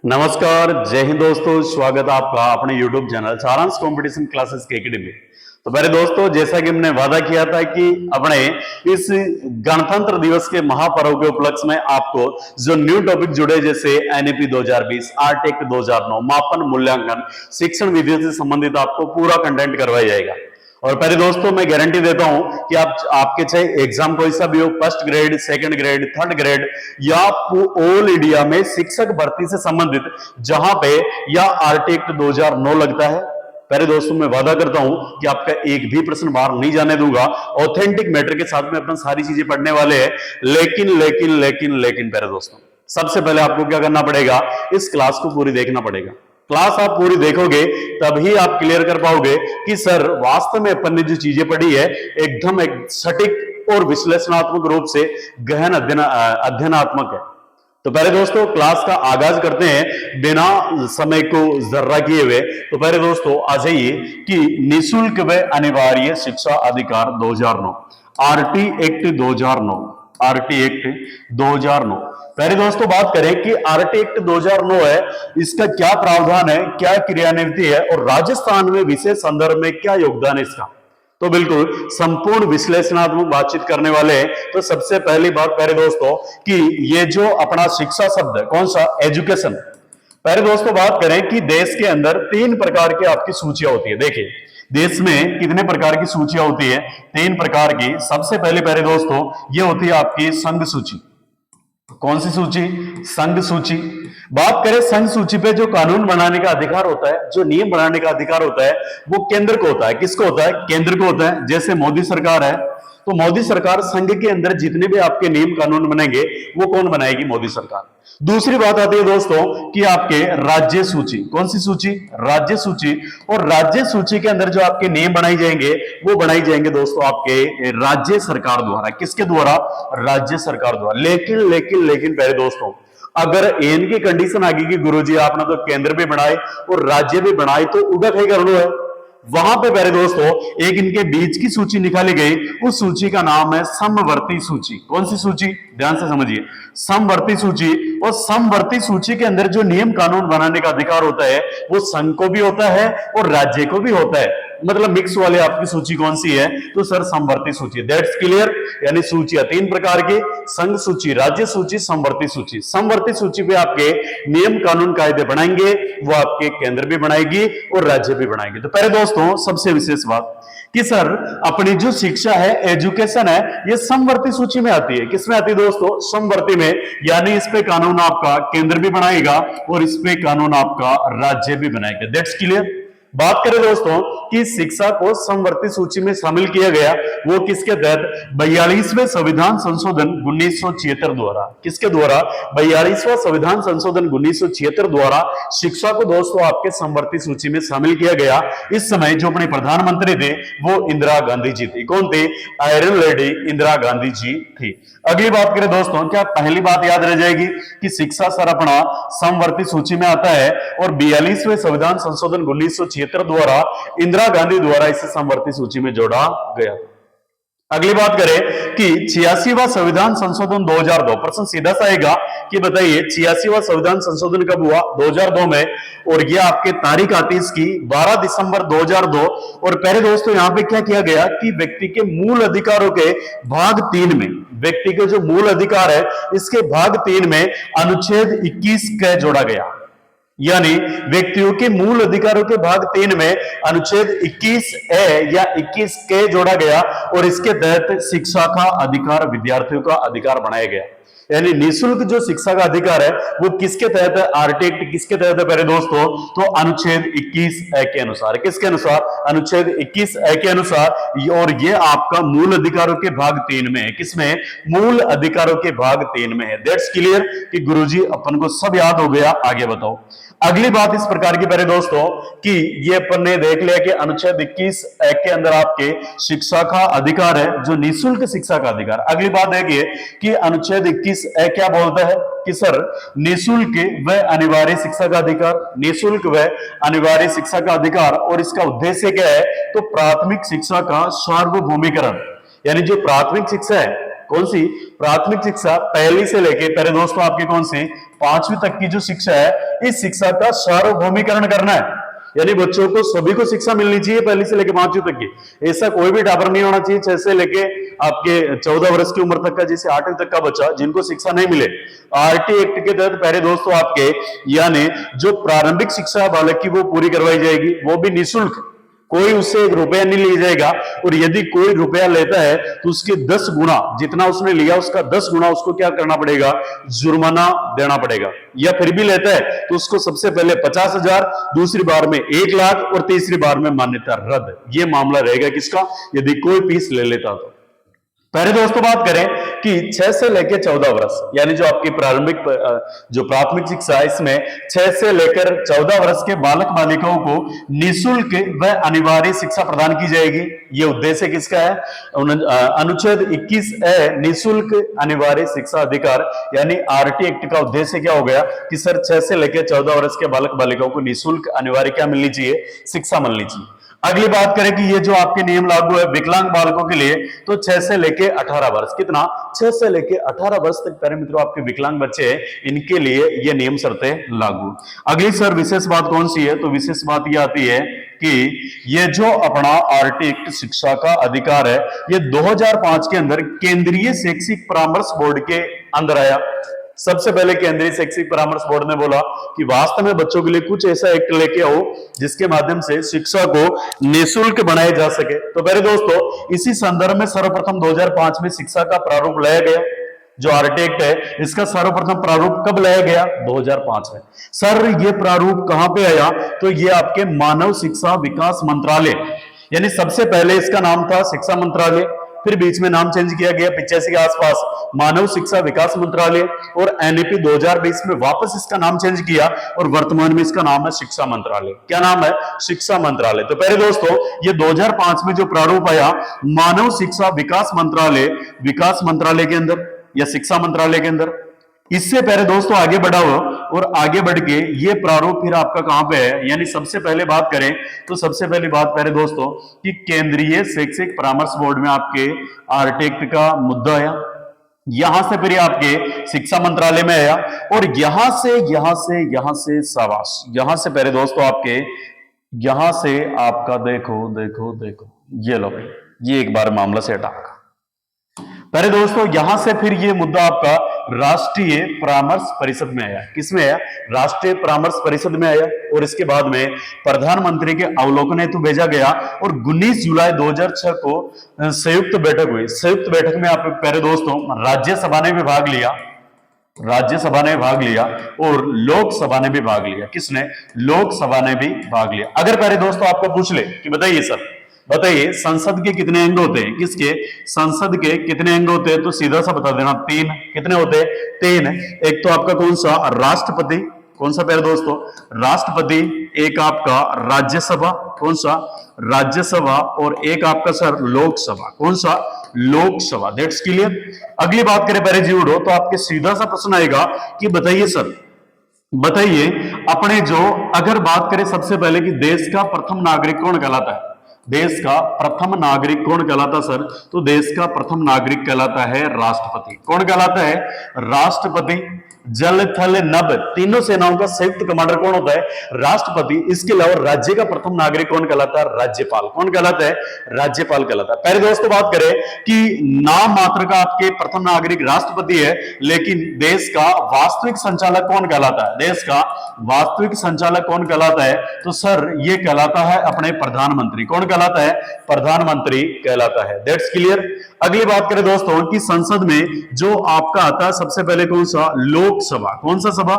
नमस्कार, जय हिंद दोस्तों। स्वागत है आपका अपने YouTube चैनल सारांश कंपटीशन क्लासेस के एकेडमी। तो मेरे दोस्तों, जैसा कि हमने वादा किया था कि अपने इस गणतंत्र दिवस के महापर्व के उपलक्ष्य में आपको जो न्यू टॉपिक जुड़े, जैसे एनईपी 2020, आर्ट एक्ट 2009, मापन मूल्यांकन, शिक्षण विधि से संबंधित आपको पूरा कंटेंट करवाया जाएगा। और पहले दोस्तों, मैं गारंटी देता हूं कि आपके चाहे एग्जाम कोई सा भी हो, first grade, second grade, third grade या ऑल इंडिया में शिक्षक भर्ती से संबंधित जहां पे या आर्ट एक्ट 2009 लगता है, पहले दोस्तों मैं वादा करता हूं कि आपका एक भी प्रश्न बाहर नहीं जाने दूंगा। ऑथेंटिक मैटर के साथ में अपन सारी चीजें पढ़ने वाले हैं। लेकिन लेकिन लेकिन लेकिन पहले दोस्तों, सबसे पहले आपको क्या करना पड़ेगा, इस क्लास को पूरी देखना पड़ेगा। क्लास आप पूरी देखोगे तभी आप क्लियर कर पाओगे कि सर वास्तव में अपन ने जो चीजें पढ़ी है एकदम एक सटीक और विश्लेषणात्मक रूप से गहन अध्ययनात्मक है। तो पहले दोस्तों क्लास का आगाज करते हैं बिना समय को जर्रा किए हुए। तो पहले दोस्तों आ जाइए कि निःशुल्क व अनिवार्य शिक्षा अधिकार 2009, आरटी एक्ट 2009, आरटी एक्ट 2009। पहले दोस्तों बात करें कि आरटी एक्ट 2009 है, इसका क्या प्रावधान है, क्या क्रियान्विति है और राजस्थान में विशेष संदर्भ में क्या योगदान है इसका। तो बिल्कुल संपूर्ण विश्लेषणात्मक बातचीत करने वाले हैं। तो सबसे पहली बात पहले दोस्तों कि ये जो अपना शिक्षा शब्द है, कौन सा, एजुकेशन। पहले दोस्तों बात करें कि देश के अंदर 3 प्रकार की आपकी सूचियां होती है। देखिए देश में कितने प्रकार की सूचियां होती है, 3 प्रकार की। सबसे पहले दोस्तों ये होती है आपकी संघ सूची। कौन सी सूची, संघ सूची। बात करें संघ सूची पे, जो कानून बनाने का अधिकार होता है, जो नियम बनाने का अधिकार होता है, वो केंद्र को होता है। किसको होता है, केंद्र को होता है। जैसे मोदी सरकार है तो मोदी सरकार संघ के अंदर जितने भी आपके नियम कानून बनेंगे वो कौन बनाएगी, मोदी सरकार। दूसरी बात आती है दोस्तों कि आपके राज्य सूची। कौन सी सूची, राज्य सूची। और राज्य सूची के अंदर जो आपके नियम बनाए जाएंगे वो बनाए जाएंगे दोस्तों आपके राज्य सरकार द्वारा। किसके द्वारा, राज्य सरकार द्वारा। लेकिन लेकिन लेकिन पहले दोस्तों, अगर एन की कंडीशन आ गई कि गुरुजी आपने तो केंद्र भी बनाए और राज्य भी बनाए, तो उगा कहीं कर लो है। वहां पे पहले दोस्तों एक इनके बीच की सूची निकाली गई, उस सूची का नाम है समवर्ती सूची। कौन सी सूची, ध्यान से समझिए, समवर्ती सूची। और समवर्ती सूची के अंदर जो नियम कानून बनाने का अधिकार होता है वो संघ को भी होता है और राज्य को भी होता है। मतलब मिक्स वाले आपकी सूची कौन सी है, तो सर समवर्ती सूची। That's clear. यानी सूचियां 3 प्रकार की, संघ सूची, राज्य सूची, समवर्ती सूची। समवर्ती सूची पे आपके नियम कानून कायदे बनाएंगे, वो आपके केंद्र भी बनाएगी और राज्य भी बनाएगी। तो पहले दोस्तों सबसे विशेष बात कि सर अपनी जो शिक्षा है, एजुकेशन है, ये समवर्ती सूची में आती है। किसमें आती है दोस्तों, समवर्ती में। यानी इस पे कानून आपका केंद्र भी बनाएगा और इस पे कानून आपका राज्य भी बनाएगा। That's clear. बात करें दोस्तों कि शिक्षा को समवर्ती सूची में शामिल किया गया, वो किसके तहत, 42वें संविधान संशोधन 1976 द्वारा। किसके द्वारा, 42वां संविधान संशोधन 1976 द्वारा शिक्षा को दोस्तों आपके समवर्ती सूची में शामिल किया गया। इस समय जो अपने प्रधानमंत्री थे वो इंदिरा गांधी जी थी। कौन थे, आयरन लेडी इंदिरा गांधी जी थी। अगली बात करें दोस्तों, क्या पहली बात याद रह जाएगी कि शिक्षा सर अपना समवर्ती सूची में आता है और 42वें संविधान संशोधन 1976 द्वारा इंदिरा गांधी द्वारा इसे समवर्ती सूची में जोड़ा गया। अगली बात करें कि 86वां संविधान संशोधन 2002। प्रश्न सीधा सा आएगा कि बताइए 86वां संविधान संशोधन कब हुआ, 2002 में। और ये आपके तारीख आती है इसकी 12 दिसंबर 2002। और पहले दोस्तों यहाँ पे क्या किया गया कि व्यक्ति के मूल अधिकारों के भाग 3 में, व्यक्ति के जो मूल अधिकार है इसके भाग 3 में अनुच्छेद 21 का जोड़ा गया। यानी व्यक्तियों के मूल अधिकारों के भाग 3 में अनुच्छेद 21A या 21K जोड़ा गया और इसके तहत शिक्षा का अधिकार, विद्यार्थियों का अधिकार बनाया गया। यानी निःशुल्क जो शिक्षा का अधिकार है वो किसके तहत है, आरटी एक्ट किसके तहत है पहले दोस्तों, तो अनुच्छेद 21A के अनुसार। किसके अनुसार, अनुच्छेद 21A के अनुसार। और ये आपका मूल अधिकारों के भाग 3 में है। किसमें, मूल अधिकारों के भाग 3 में है। दैट्स क्लियर कि गुरुजी अपन को सब याद हो गया। आगे बताओ। अगली बात इस प्रकार की पहले दोस्तों कि ये अपन ने देख लिया कि अनुच्छेद 21 एक्ट के अंदर आपके शिक्षा का अधिकार है, जो निःशुल्क शिक्षा का अधिकार। अगली बात देखिए कि अनुच्छेद 21 एक्ट क्या बोलता है कि सर निःशुल्क व अनिवार्य शिक्षा का अधिकार, निःशुल्क व अनिवार्य शिक्षा का अधिकार। और इसका उद्देश्य क्या है, तो प्राथमिक शिक्षा का सार्वभौमिकरण। यानी जो प्राथमिक शिक्षा है कौन सी? प्राथमिक शिक्षा पहली से लेके पहले दोस्तों आपके कौन से 5वीं तक की जो शिक्षा है, इस शिक्षा का सार्वभौमिकरण करना है। यानी बच्चों को सभी को शिक्षा मिलनी चाहिए पहली से लेके 5वीं तक की। ऐसा कोई भी टॉपर नहीं होना चाहिए 6 से लेके आपके 14 वर्ष की उम्र तक का, जैसे 8वीं तक का बच्चा जिनको शिक्षा नहीं मिले। आरटी एक्ट के तहत पहले दोस्तों आपके यानी जो प्रारंभिक शिक्षा बालक की वो पूरी करवाई जाएगी, वो भी निःशुल्क, कोई उससे 1 रुपया नहीं लिया जाएगा। और यदि कोई रुपया लेता है तो उसके 10 गुना, जितना उसने लिया उसका 10 गुना उसको क्या करना पड़ेगा? जुर्माना देना पड़ेगा। या फिर भी लेता है तो उसको सबसे पहले 50,000, दूसरी बार में 1 लाख और तीसरी बार में मान्यता रद्द। ये मामला रहेगा किसका? यदि कोई फीस ले लेता तो। पहले दोस्तों बात करें कि 6 से लेकर 14 वर्ष यानी जो आपकी प्रारंभिक जो प्राथमिक शिक्षा है, इसमें 6 से लेकर 14 वर्ष के बालक बालिकाओं को निःशुल्क व अनिवार्य शिक्षा प्रदान की जाएगी। ये उद्देश्य किसका है? अनुच्छेद 21A निःशुल्क अनिवार्य शिक्षा अधिकार यानी आरटी एक्ट का उद्देश्य क्या हो गया कि सर 6 से लेकर 14 वर्ष के बालक बालिकाओं को निःशुल्क अनिवार्य क्या मिलनी चाहिए? शिक्षा मिलनी चाहिए। अगली बात करें कि ये जो आपके नियम लागू है विकलांग बालकों के लिए, तो 6 से लेके 18 वर्ष, कितना? 6 से लेके 18 वर्ष तक प्यारे मित्रों आपके विकलांग बच्चे हैं, इनके लिए ये नियम शर्तें लागू। अगली सर विशेष बात कौन सी है? तो विशेष बात ये आती है कि ये जो अपना आरटी एक्ट शिक्षा का अधिकार है, ये 2005 के अंदर केंद्रीय शैक्षिक परामर्श बोर्ड के अंदर आया। सबसे पहले केंद्रीय शैक्षिक परामर्श बोर्ड ने बोला कि वास्तव में बच्चों के लिए कुछ ऐसा एक्ट लेके आओ जिसके माध्यम से शिक्षा को निःशुल्क बनाया जा सके। तो पहले दोस्तों इसी संदर्भ में सर्वप्रथम 2005 में शिक्षा का प्रारूप लाया गया। जो आरटी एक्ट है इसका सर्वप्रथम प्रारूप कब लाया गया? 2005 में। सर ये प्रारूप कहां पे आया? तो ये आपके मानव शिक्षा विकास मंत्रालय, यानी सबसे पहले इसका नाम था शिक्षा मंत्रालय, फिर बीच में नाम चेंज किया गया 85 के आसपास मानव शिक्षा विकास मंत्रालय, और एनईपी 2020 में वापस इसका नाम चेंज किया और वर्तमान में इसका नाम है शिक्षा मंत्रालय। क्या नाम है? शिक्षा मंत्रालय। तो पहले दोस्तों ये 2005 में जो प्रारूप आया मानव शिक्षा विकास मंत्रालय के अंदर या शिक्षा मंत्रालय के अंदर, इससे पहले दोस्तों आगे बढ़ा हो और आगे बढ़ के ये प्रारूप फिर आपका कहां पे है? यानी सबसे पहले बात करें तो सबसे पहली बात पहले दोस्तों कि केंद्रीय शैक्षिक परामर्श बोर्ड में आपके आरटी एक्ट का मुद्दा आया, यहां से फिर आपके शिक्षा मंत्रालय में आया, और यहां से शाबाश, यहां से पहले दोस्तों आपके यहां से आपका देखो ये लो भाई, ये एक बार मामला से हटा। पहले दोस्तों यहां से फिर ये मुद्दा आपका राष्ट्रीय परामर्श परिषद में आया। किसमें आया? राष्ट्रीय परामर्श परिषद में आया, और इसके बाद में प्रधानमंत्री के अवलोकन हेतु भेजा गया, और 19 जुलाई 2006 को संयुक्त बैठक हुई। संयुक्त बैठक में आप पहले दोस्तों राज्यसभा ने भी भाग लिया, और लोकसभा ने भी भाग लिया। किसने? लोकसभा ने भी भाग लिया। अगर पहले दोस्तों आपको पूछ ले कि बताइए संसद के कितने अंग होते हैं? किसके? संसद के कितने अंग होते हैं? तो सीधा सा बता देना 3। कितने होते हैं? 3। एक तो आपका कौन सा? राष्ट्रपति। कौन सा पहले दोस्तों? राष्ट्रपति। एक आपका राज्यसभा। कौन सा? राज्यसभा। और एक आपका सर लोकसभा। कौन सा? लोकसभा। That's clear. अगली बात करें पहले जीरो, तो आपके सीधा सा प्रश्न आएगा कि बताइए सर, अपने जो अगर बात करें सबसे पहले कि देश का प्रथम नागरिक कौन कहलाता है? देश का प्रथम नागरिक कौन कहलाता सर? तो देश का प्रथम नागरिक कहलाता है राष्ट्रपति। कौन कहलाता है? राष्ट्रपति। जल थल नभ तीनों सेनाओं का संयुक्त कमांडर कौन होता है? राष्ट्रपति। इसके अलावा राज्य का प्रथम नागरिक कौन कहलाता है? राज्यपाल। कौन कहलाता है? राज्यपाल कहलाता है। पहले दोस्तों बात करें कि नाम मात्र का आपके प्रथम नागरिक राष्ट्रपति है, लेकिन देश का वास्तविक संचालक कौन कहलाता है? देश का वास्तविक संचालक कौन कहलाता है? तो सर ये कहलाता है अपने प्रधानमंत्री। कौन कहलाता है? प्रधानमंत्री कहलाता है। That's clear. अगली बात करें दोस्तों कि संसद में जो आपका आता है सबसे पहले कौन सा? लोकसभा। कौन सा सभा?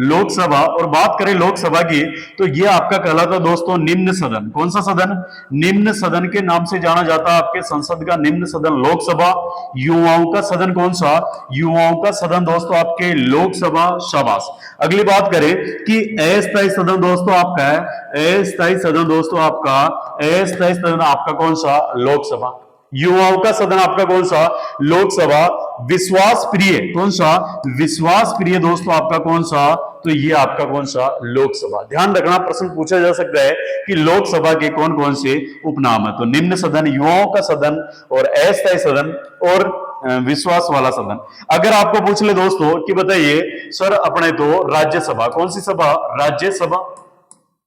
लोकसभा। और बात करें लोकसभा की तो ये आपका कहलाता है दोस्तों निम्न सदन। कौन सा सदन? निम्न सदन के नाम से जाना जाता है आपके संसद का निम्न सदन लोकसभा। युवाओं का सदन कौन सा? युवाओं का सदन दोस्तों आपके लोकसभा। शाबाश। अगली बात करें कि अस्थायी सदन दोस्तों आपका है, अस्थायी सदन दोस्तों आपका, अस्थायी सदन आपका कौन सा? लोकसभा। युवाओं का सदन आपका कौन सा? लोकसभा। विश्वास प्रिय कौन सा? विश्वास प्रिय दोस्तों आपका कौन सा? तो ये आपका कौन सा? लोकसभा। ध्यान रखना प्रश्न पूछा जा सकता है कि लोकसभा के कौन कौन से उपनाम है। तो निम्न सदन, युवाओं का सदन, और अस्थायी सदन, और विश्वास वाला सदन। अगर आपको पूछ ले दोस्तों कि बताइए सर अपने तो राज्यसभा, कौन सी सभा? राज्यसभा।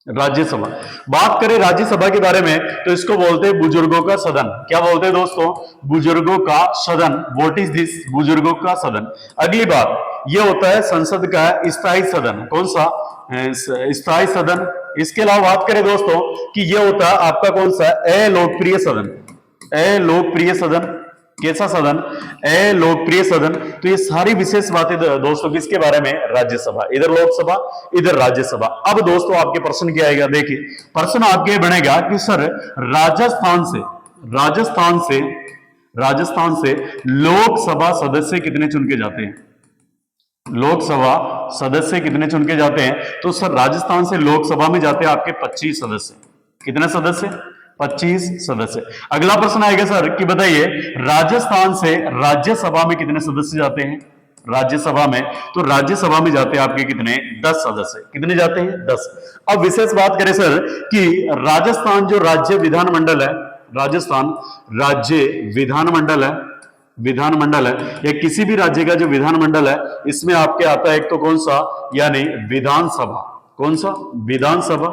राज्यसभा, बात करें राज्यसभा के बारे में तो इसको बोलते हैं बुजुर्गों का सदन। क्या बोलते हैं दोस्तों? बुजुर्गों का सदन। What is this? बुजुर्गों का सदन। अगली बात, ये होता है संसद का स्थायी सदन। कौन सा? स्थायी सदन। इसके अलावा बात करें दोस्तों कि ये होता है आपका कौन सा? अलोकप्रिय सदन। अलोकप्रिय सदन। कैसा सदन? अलोकप्रिय सदन। तो ये सारी विशेष बातें दोस्तों किसके बारे में? राज्यसभा। इधर लोकसभा, इधर राज्यसभा। अब दोस्तों आपके प्रश्न क्या आएगा? देखिए प्रश्न आपके बनेगा कि सर राजस्थान से लोकसभा सदस्य कितने चुन के जाते हैं? लोकसभा सदस्य कितने चुन के जाते हैं? तो सर राजस्थान से लोकसभा में जाते हैं आपके 25 सदस्य। कितने सदस्य? 25 सदस्य। अगला प्रश्न आएगा सर कि बताइए राजस्थान से राज्यसभा में कितने सदस्य जाते हैं? राज्यसभा में, तो राज्यसभा में जाते हैं आपके कितने? 10 सदस्य। कितने जाते हैं? 10। अब विशेष बात करें सर कि राजस्थान जो राज्य विधानमंडल है, राजस्थान राज्य विधानमंडल है, विधानमंडल है, या किसी भी राज्य का जो विधानमंडल है, इसमें आपके आता है एक तो कौन सा? यानी विधानसभा। कौन सा? विधानसभा।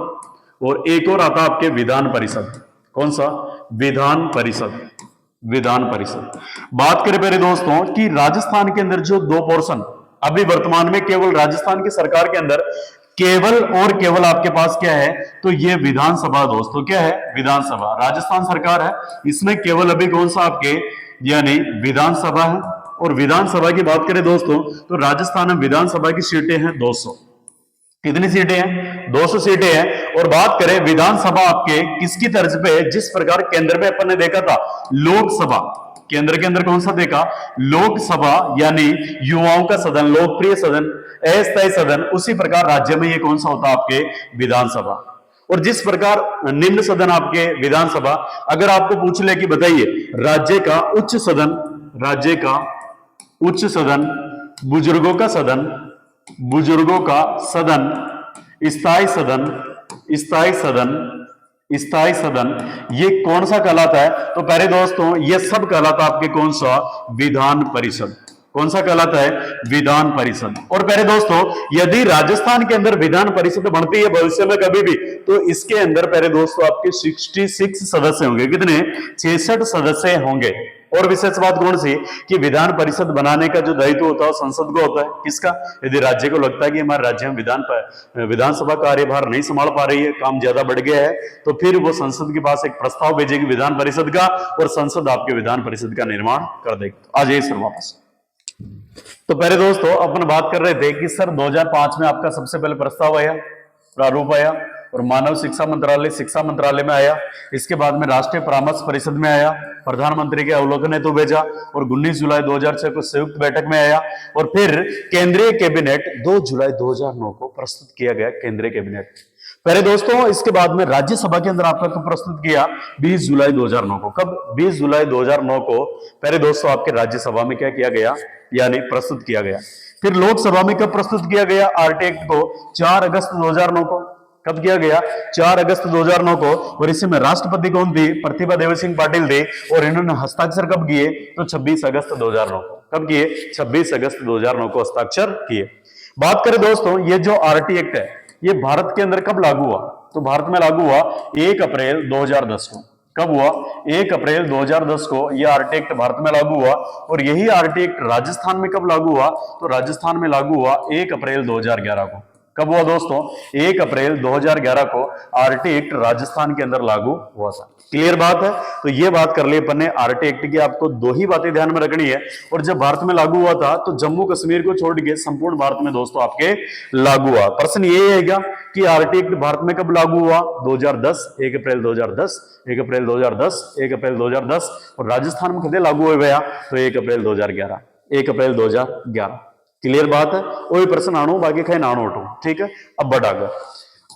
और एक और आता है आपके विधान परिषद। कौन सा? विधान परिषद। विधान परिषद। बात करें पहले दोस्तों कि राजस्थान के अंदर जो दो पोर्शन अभी वर्तमान में केवल राजस्थान की सरकार के अंदर केवल और केवल आपके पास क्या है? तो ये विधानसभा दोस्तों। क्या है? विधानसभा। राजस्थान सरकार है, इसमें केवल अभी कौन सा आपके यानी विधानसभा है। और विधानसभा की बात करें दोस्तों तो राजस्थान में विधानसभा की सीटें हैं 200। कितनी सीटें हैं? 200 सीटें हैं। और बात करें विधानसभा आपके किसकी तर्ज पे? जिस प्रकार केंद्र में अपन ने देखा था लोकसभा, केंद्र के अंदर कौन सा देखा? लोकसभा यानी युवाओं का सदन, लोकप्रिय सदन, अस्थायी सदन, उसी प्रकार राज्य में ये कौन सा होता है? आपके विधानसभा। और जिस प्रकार निम्न सदन आपके विधानसभा, अगर आपको पूछ ले कि बताइए राज्य का उच्च सदन, राज्य का उच्च सदन, बुजुर्गों का सदन, बुजुर्गों का सदन, स्थायी सदन, स्थायी सदन, स्थायी सदन, ये कौन सा कहलाता है? तो पहले दोस्तों ये सब कहलाता है आपके कौन सा? विधान परिषद। कौन सा कहलाता है? विधान परिषद। और पहले दोस्तों यदि राजस्थान के अंदर विधान परिषद बनती है भविष्य में कभी भी, तो इसके अंदर पहले दोस्तों आपके 66 सदस्य होंगे। कितने? 66 सदस्य होंगे। और विशेष बात कौन सी? कि विधान परिषद बनाने का जो दायित्व होता है संसद को होता है। किसका? यदि राज्य को लगता है कि हमारे राज्य में विधानसभा कार्यभार नहीं संभाल पा रही है, काम ज्यादा बढ़ गया है, तो फिर वो संसद के पास एक प्रस्ताव भेजेगी विधान परिषद का, और संसद आपके विधान परिषद का निर्माण कर देगी। आ जाइए सर वापस। तो पहले दोस्तों अपन बात कर रहे थे कि सर 2005 में आपका सबसे पहले प्रस्ताव आया, प्रारूप आया, और मानव शिक्षा मंत्रालय में आया। इसके बाद में राष्ट्रीय परामर्श परिषद में आया, प्रधानमंत्री के अवलोकन हेतु भेजा, और 19 जुलाई 2006 को संयुक्त बैठक में आया, और फिर केंद्रीय कैबिनेट 2 जुलाई 2009 को प्रस्तुत किया गया। केंद्रीय कैबिनेट पहले दोस्तों, इसके बाद में राज्यसभा के अंदर आपका कब प्रस्तुत किया? 20 जुलाई 2009 को। कब? 20 जुलाई 2009 को पहले दोस्तों आपके राज्यसभा में क्या किया गया? यानी प्रस्तुत किया गया। फिर लोकसभा में कब प्रस्तुत किया गया? आरटी एक्ट को 4 अगस्त 2009 को। कब किया गया? 4 अगस्त 2009 को। और इसमें राष्ट्रपति कौन थी? प्रतिभा देवी सिंह पाटिल थे। और इन्होंने हस्ताक्षर कब किए? तो 26 अगस्त 2009 को। कब किए? 26 अगस्त 2009 को हस्ताक्षर किए। बात करें दोस्तों ये जो आरटी एक्ट है ये भारत के अंदर कब लागू हुआ? तो भारत में लागू हुआ 1 अप्रैल 2010 को। कब हुआ? 1 अप्रैल 2010 को यह आरटी एक्ट भारत में लागू हुआ। और यही आरटी एक्ट राजस्थान में कब लागू हुआ? तो राजस्थान में लागू हुआ 1 अप्रैल 2011 को। कब हुआ दोस्तों? 1 अप्रैल 2011 को आरटी एक्ट राजस्थान के अंदर लागू हुआ था। क्लियर बात है? तो ये बात कर ली अपन ने आरटी एक्ट की। आपको दो ही बातें ध्यान में रखनी है। और जब भारत में लागू हुआ था तो जम्मू कश्मीर को छोड़ के संपूर्ण भारत में दोस्तों आपके लागू हुआ। प्रश्न ये आएगा कि आरटी एक्ट भारत में कब लागू हुआ? 2010, 1 अप्रैल 2010, 1 अप्रैल 2010, 1 अप्रैल 2010। और राजस्थान में कदे लागू हो गया? तो 1 अप्रैल 2011, 1 अप्रैल 2011। क्लियर बात है? वही प्रश्न आणु बाकी खाए नाणु उठू। ठीक है, अब बढ़ आगे।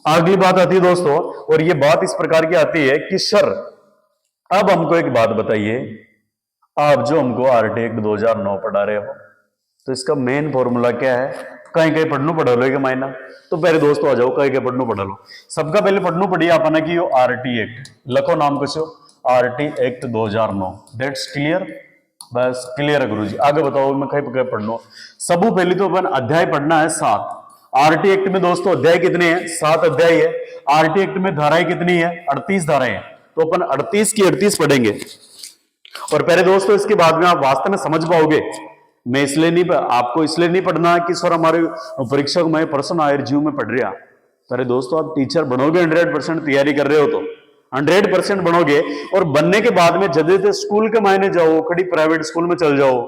अगली बात आती है दोस्तों, और ये बात इस प्रकार की आती है कि सर अब हमको एक बात बताइए, आप जो हमको आरटी एक्ट 2009 पढ़ा रहे हो तो इसका मेन फॉर्मूला क्या है? कहीं कहीं पढ़नू पढ़ा लो मायना। तो पहले दोस्तों आ जाओ, कहीं कहीं पढ़नू पढ़ा लो। सबका पहले पढ़नू पढ़िए आपने कि यो आरटी एक्ट लखो नाम कुछ आरटी एक्ट 2009। That's clear? बस क्लियर है गुरुजी। आगे बताओ, मैं कहीं पकड़ पढ़ लो। सबू पहले तो अपन अध्याय पढ़ना है 7। आरटी एक्ट में दोस्तों अध्याय कितने हैं? 7 अध्याय है। आरटी एक्ट में धाराएं कितनी है? 38 धाराएं हैं। तो अपन 38 की 38 पढ़ेंगे। और पहले दोस्तों इसके बाद में आप वास्तव में समझ पाओगे। मैं इसलिए नहीं, आपको इसलिए नहीं पढ़ना कि सर हमारे परीक्षा में प्रश्न आए जीव में पढ़ रहा। पहले दोस्तों आप टीचर बनोगे, 100% तैयारी कर रहे हो तो 100% बनोगे। और बनने के बाद में जब स्कूल के मायने जाओ, कड़ी प्राइवेट स्कूल में चल जाओ,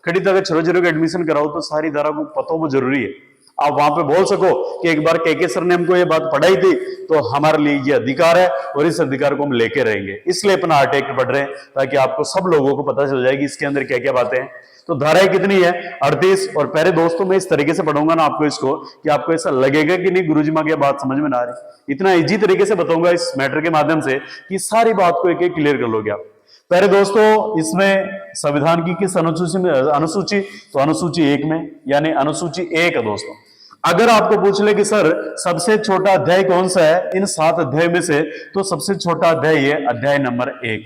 कड़ी तक छोटे छोटे को एडमिशन कराओ, तो सारी धारा को पता वो जरूरी है। आप वहां पे बोल सको कि एक बार के सर ने हमको ये बात पढ़ाई थी, तो हमारे लिए ये अधिकार है और इस अधिकार को हम लेके रहेंगे। इसलिए अपना आर्ट एक्ट पढ़ रहे हैं, ताकि आपको सब लोगों को पता चल जाएगी इसके अंदर क्या क्या बातें हैं। तो धाराएं कितनी है? 38। और पहले दोस्तों मैं इस तरीके से पढ़ूंगा ना आपको इसको, कि आपको ऐसा लगेगा कि नहीं गुरुजी माँ की बात समझ में ना आ रही। इतना इजी तरीके से बताऊंगा इस मैटर के माध्यम से कि सारी बात को एक एक क्लियर कर लोगे आप। पहले दोस्तों इसमें संविधान की किस अनुसूची में? अनुसूची, तो अनुसूची 1 में, यानी अनुसूची 1 है दोस्तों। अगर आपको पूछ ले कि सर सबसे छोटा अध्याय कौन सा है इन 7 अध्याय में से, तो सबसे छोटा अध्याय है अध्याय नंबर 1,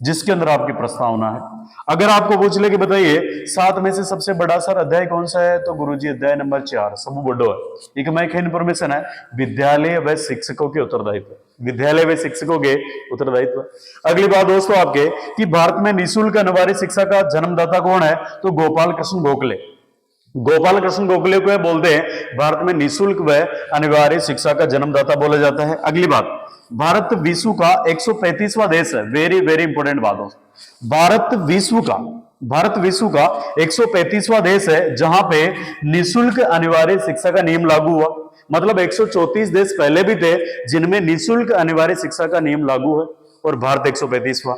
जिसके अंदर आपकी प्रस्तावना है। अगर आपको पूछ ले कि बताइए 7 में से सबसे बड़ा सर अध्याय कौन सा है, तो गुरुजी अध्याय नंबर 4 सबू बड़ो है। एक मैं इन्फॉर्मेशन है, विद्यालय व शिक्षकों के उत्तरदायित्व, विद्यालय व शिक्षकों के उत्तरदायित्व। अगली बात दोस्तों आपके कि भारत में निःशुल्क अनिवार्य शिक्षा का जन्मदाता कौन है, तो गोपाल कृष्ण गोखले। गोपाल कृष्ण गोखले को बोलते हैं भारत में निःशुल्क व अनिवार्य शिक्षा का जन्मदाता बोला जाता है। अगली बात, भारत विश्व का 135वां देश है। वेरी वेरी इंपोर्टेंट बात हो, भारत विश्व का 135वां देश है जहां पे निःशुल्क अनिवार्य शिक्षा का नियम लागू हुआ। मतलब 134 देश पहले भी थे जिनमें निःशुल्क अनिवार्य शिक्षा का नियम लागू है, और भारत 135वां।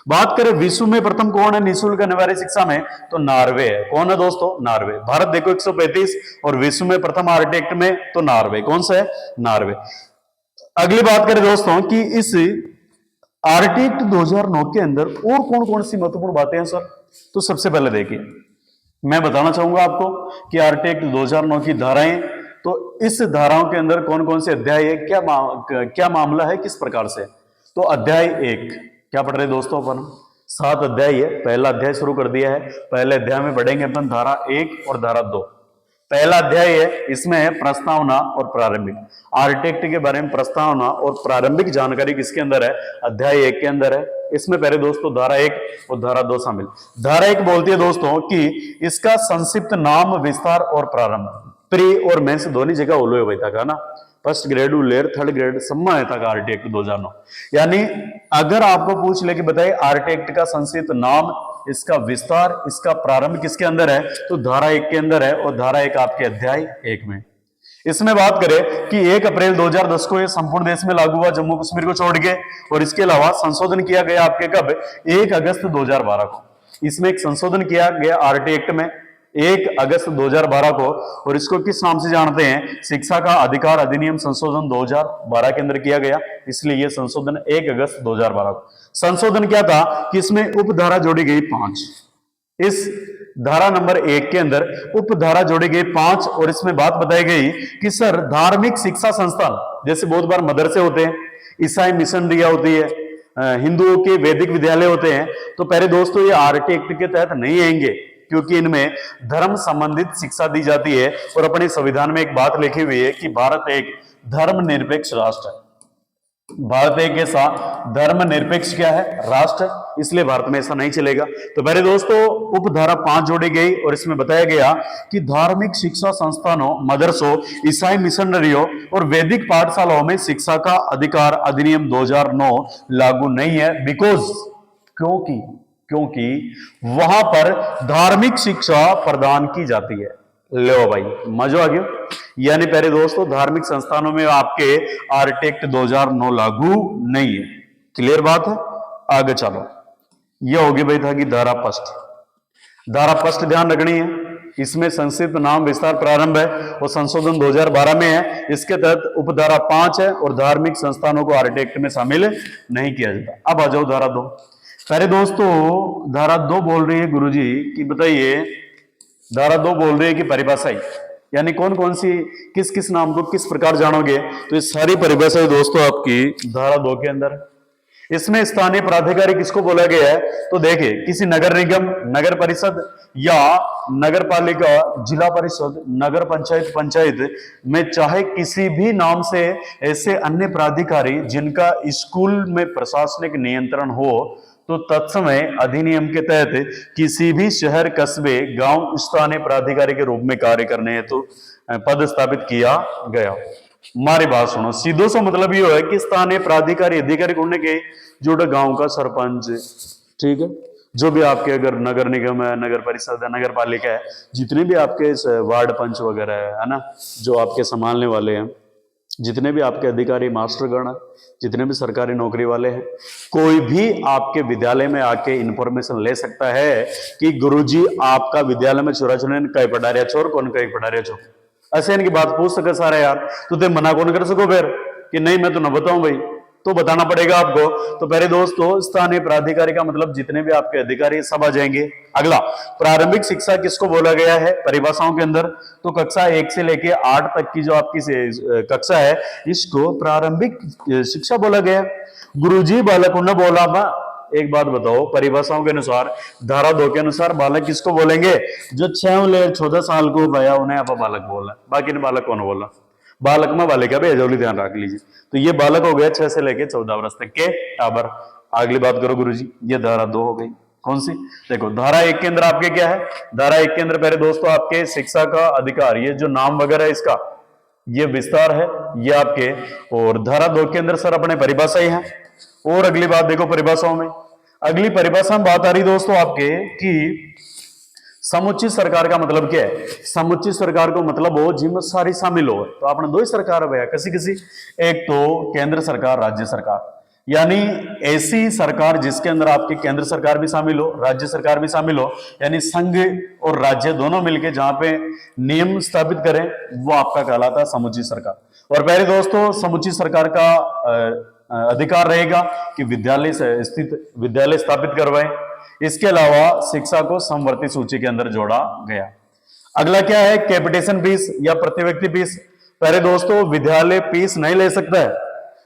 बात करें विश्व में प्रथम कौन है निःशुल्क अनिवार्य शिक्षा में, तो नॉर्वे है। कौन है दोस्तों? नॉर्वे। भारत देखो 135 और विश्व में प्रथम आर्ट एक्ट में, तो नॉर्वे। कौन सा है? नॉर्वे। अगली बात करें दोस्तों कि इस आर्ट एक्ट 2009 के अंदर और कौन कौन सी महत्वपूर्ण बातें हैं सर, तो सबसे पहले देखिए मैं बताना चाहूंगा आपको कि आर्ट एक्ट 2009 की धाराएं, तो इस धाराओं के अंदर कौन कौन से अध्याय है, क्या मामला है, किस प्रकार से। तो अध्याय 1 क्या पढ़ रहे दोस्तों अपन? 7 अध्याय है। पहला अध्याय शुरू कर दिया है। पहले अध्याय में पढ़ेंगे अपन धारा 1 और धारा 2। पहला अध्याय है, इसमें है प्रस्तावना और प्रारंभिक। आर्ट एक्ट के बारे में प्रस्तावना और प्रारंभिक जानकारी किसके अंदर है? अध्याय 1 के अंदर है। इसमें पहले दोस्तों धारा 1 और धारा 2 शामिल। धारा 1 बोलती है दोस्तों कि इसका संक्षिप्त नाम, विस्तार और प्रारंभ। प्री और मेंस दोनों जगह ओलो हुए था ना, first grade layer third grade सम्मा है था आर्ट एक्ट 2009। यानी अगर आपको पूछ ले कि बताइए आर्ट एक्ट का संक्षिप्त नाम, इसका विस्तार, इसका प्रारंभ किसके अंदर है, तो धारा 1 के अंदर है, और धारा 1 आपके अध्याय 1 में। इसमें बात करें कि 1 अप्रैल 2010 को ये संपूर्ण देश में लागू हुआ, जम्मू कश्मीर को छोड़ के। और इसके अलावा संशोधन किया गया आपके कब? 1 अगस्त 2012 को। इसमें एक संशोधन किया गया आर्ट एक्ट में 1 अगस्त 2012 को, और इसको किस नाम से जानते हैं? शिक्षा का अधिकार अधिनियम संशोधन 2012 के अंदर किया गया, इसलिए यह संशोधन 1 अगस्त 2012 को। संशोधन क्या था कि इसमें उपधारा जोड़ी गई 5। इस धारा नंबर 1 के अंदर उपधारा जोड़ी गई 5, और इसमें बात बताई गई कि सर धार्मिक शिक्षा संस्थान, जैसे बहुत बार मदरसे होते हैं, ईसाई मिशनरिया होती है, हिंदुओं के वैदिक विद्यालय होते हैं, तो पहले दोस्तों ये आर्ट एक्ट के तहत नहीं आएंगे, क्योंकि इनमें धर्म संबंधित शिक्षा दी जाती है। और अपने संविधान में एक बात लिखी हुई है कि भारत एक धर्मनिरपेक्ष राष्ट्र है। भारत एक ऐसा धर्मनिरपेक्ष क्या है? राष्ट्र, इसलिए भारत में ऐसा नहीं चलेगा। तो पहले दोस्तों उपधारा 5 जोड़ी गई, और इसमें बताया गया कि धार्मिक शिक्षा संस्थानों, मदरसों, ईसाई मिशनरियों और वैदिक पाठशालाओं में शिक्षा का अधिकार अधिनियम 2009 लागू नहीं है। बिकॉज क्योंकि वहां पर धार्मिक शिक्षा प्रदान की जाती है। लो भाई मजा आ गया। यानी पहले दोस्तों धार्मिक संस्थानों में आपके आर्ट एक्ट 2009 लागू नहीं है। क्लियर बात है? आगे चलो, यह होगी भाई था कि धारा फर्स्ट। धारा फर्स्ट ध्यान रखनी है, इसमें संक्षिप्त नाम, विस्तार, प्रारंभ है, और संशोधन 2012 में है। इसके तहत उपधारा 5 है, और धार्मिक संस्थानों को आर्ट एक्ट में शामिल नहीं किया जाता। अब आ जाओ धारा 2। पहले दोस्तों धारा 2 बोल रही है गुरुजी कि बताइए, धारा 2 बोल रही है कि परिभाषाएं, यानी कौन कौन सी किस किस नाम को किस प्रकार जानोगे, तो ये सारी परिभाषाएं दोस्तों आपकी धारा 2 के अंदर। इसमें स्थानीय प्राधिकारी किसको बोला गया है? तो देखिए, किसी नगर निगम, नगर परिषद या नगर पालिका, जिला परिषद, नगर पंचायत, पंचायत में चाहे किसी भी नाम से ऐसे अन्य प्राधिकारी जिनका स्कूल में प्रशासनिक नियंत्रण हो, तो तत्समय अधिनियम के तहत किसी भी शहर, कस्बे, गांव स्थानीय प्राधिकारी के रूप में कार्य करने हेतु पद स्थापित किया गया। मारी बात सुनो, सीधो सा मतलब ये है कि स्थानीय प्राधिकारी अधिकारी होने के जो गांव का सरपंच, ठीक है, जो भी आपके अगर नगर निगम है, नगर परिषद है, नगर पालिका है, जितने भी आपके वार्ड पंच वगैरह है ना, जो आपके संभालने वाले हैं, जितने भी आपके अधिकारी, मास्टरगण है, जितने भी सरकारी नौकरी वाले हैं, कोई भी आपके विद्यालय में आके इंफॉर्मेशन ले सकता है कि गुरुजी आपका विद्यालय में चोरा चुने कई पढ़ा रहा छोर, कौन कई पढ़ा रहा छो, ऐसे इनकी बात पूछ सके सारे यार। तो ते मना कौन कर सको फिर कि नहीं मैं तो ना बताऊं भाई, तो बताना पड़ेगा आपको। तो पहले दोस्तों, स्थानीय प्राधिकारी का मतलब जितने भी आपके अधिकारी सब आ जाएंगे। अगला, प्रारंभिक शिक्षा किसको बोला गया है परिभाषाओं के अंदर? तो कक्षा 1 से लेके 8 तक की जो आपकी कक्षा है, इसको प्रारंभिक शिक्षा बोला गया। गुरुजी बालक ने बोला बा, एक बात बताओ, परिभाषाओं के अनुसार, धारा 2 के अनुसार बालक किसको बोलेंगे? जो 6 ले 14 साल को भया उन्हें आप बालक बोला, बाकी ने बालक कौन बोला? बालक में बालिका भी अजौली ध्यान रख लीजिए। तो ये बालक हो गया 6 से लेके 14 वर्ष तक के टाबर। अगली बात करो गुरुजी, ये धारा 2 हो गई। कौन सी? देखो, धारा 1 के अंदर आपके क्या है? धारा 1 के अंदर पहले दोस्तों आपके शिक्षा का अधिकार, ये जो नाम वगैरह है इसका ये विस्तार है, ये आपके। और धारा 2 के अंदर सर अपने परिभाषा ही है। और अगली बात देखो परिभाषाओं में, अगली परिभाषा में बात आ रही दोस्तों आपके कि समुचित सरकार का मतलब क्या है? समुचित सरकार को मतलब हो जिसमें सारी शामिल हो। तो आपने दो ही सरकार है किसी किसी, एक तो केंद्र सरकार, राज्य सरकार, यानी ऐसी सरकार जिसके अंदर आपकी केंद्र सरकार भी शामिल हो, राज्य सरकार भी शामिल हो, यानी संघ और राज्य दोनों मिलकर जहां पे नियम स्थापित करें, वो आपका कहलाता है समुचित सरकार। और पहले दोस्तों, समुचित सरकार का अधिकार रहेगा कि विद्यालय से स्थित विद्यालय स्थापित करवाएं। इसके अलावा शिक्षा को समवर्ती सूची के अंदर जोड़ा गया। अगला क्या है? कैपिटेशन फीस या प्रति व्यक्ति फीस। पहले दोस्तों, विद्यालय फीस नहीं ले सकता है,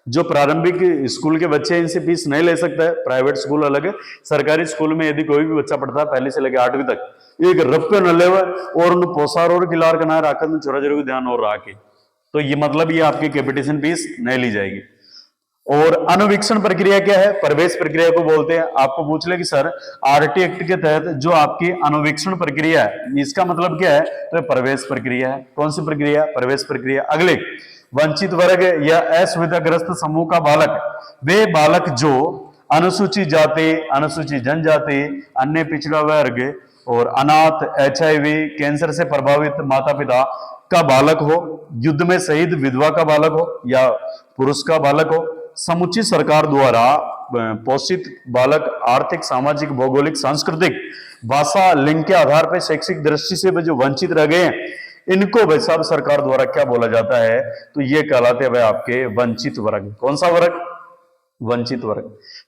जो प्रारंभिक स्कूल के बच्चे इनसे फीस नहीं ले सकता है। प्राइवेट स्कूल अलग है, सरकारी स्कूल में यदि कोई भी बच्चा पढ़ता है पहले से लेकर 8वीं तक, एक रुपये न ले और उन पोसार और किलार कना राकर चोरा चोरी ध्यान और रहा के, तो ये मतलब ये आपकी कैपिटेशन फीस नहीं ली जाएगी। और अनुवीक्षण प्रक्रिया क्या है? प्रवेश प्रक्रिया को बोलते हैं। आपको पूछ ले कि सर आरटी एक्ट के तहत जो आपकी अनुवीक्षण प्रक्रिया है, इसका मतलब क्या है? तो प्रवेश प्रक्रिया है। कौन सी प्रक्रिया? प्रवेश प्रक्रिया। अगले, वंचित वर्ग या असुविधाग्रस्त समूह का बालक, वे बालक जो अनुसूचित जाति, अनुसूचित जनजाति, अन्य पिछड़ा वर्ग और अनाथ, HIV, कैंसर से प्रभावित माता पिता का बालक हो, युद्ध में शहीद विधवा का बालक हो या पुरुष का बालक हो, समुचित सरकार द्वारा पोषित बालक आर्थिक, सामाजिक, भौगोलिक, सांस्कृतिक, भाषा, लिंग के आधार पर शैक्षिक दृष्टि से जो वंचित रह गए हैं, इनको भाई साहब सरकार द्वारा क्या बोला जाता है? तो ये कहलाते हैं भाई आपके वंचित वर्ग। कौन सा वर्ग? वंचित वर्ग।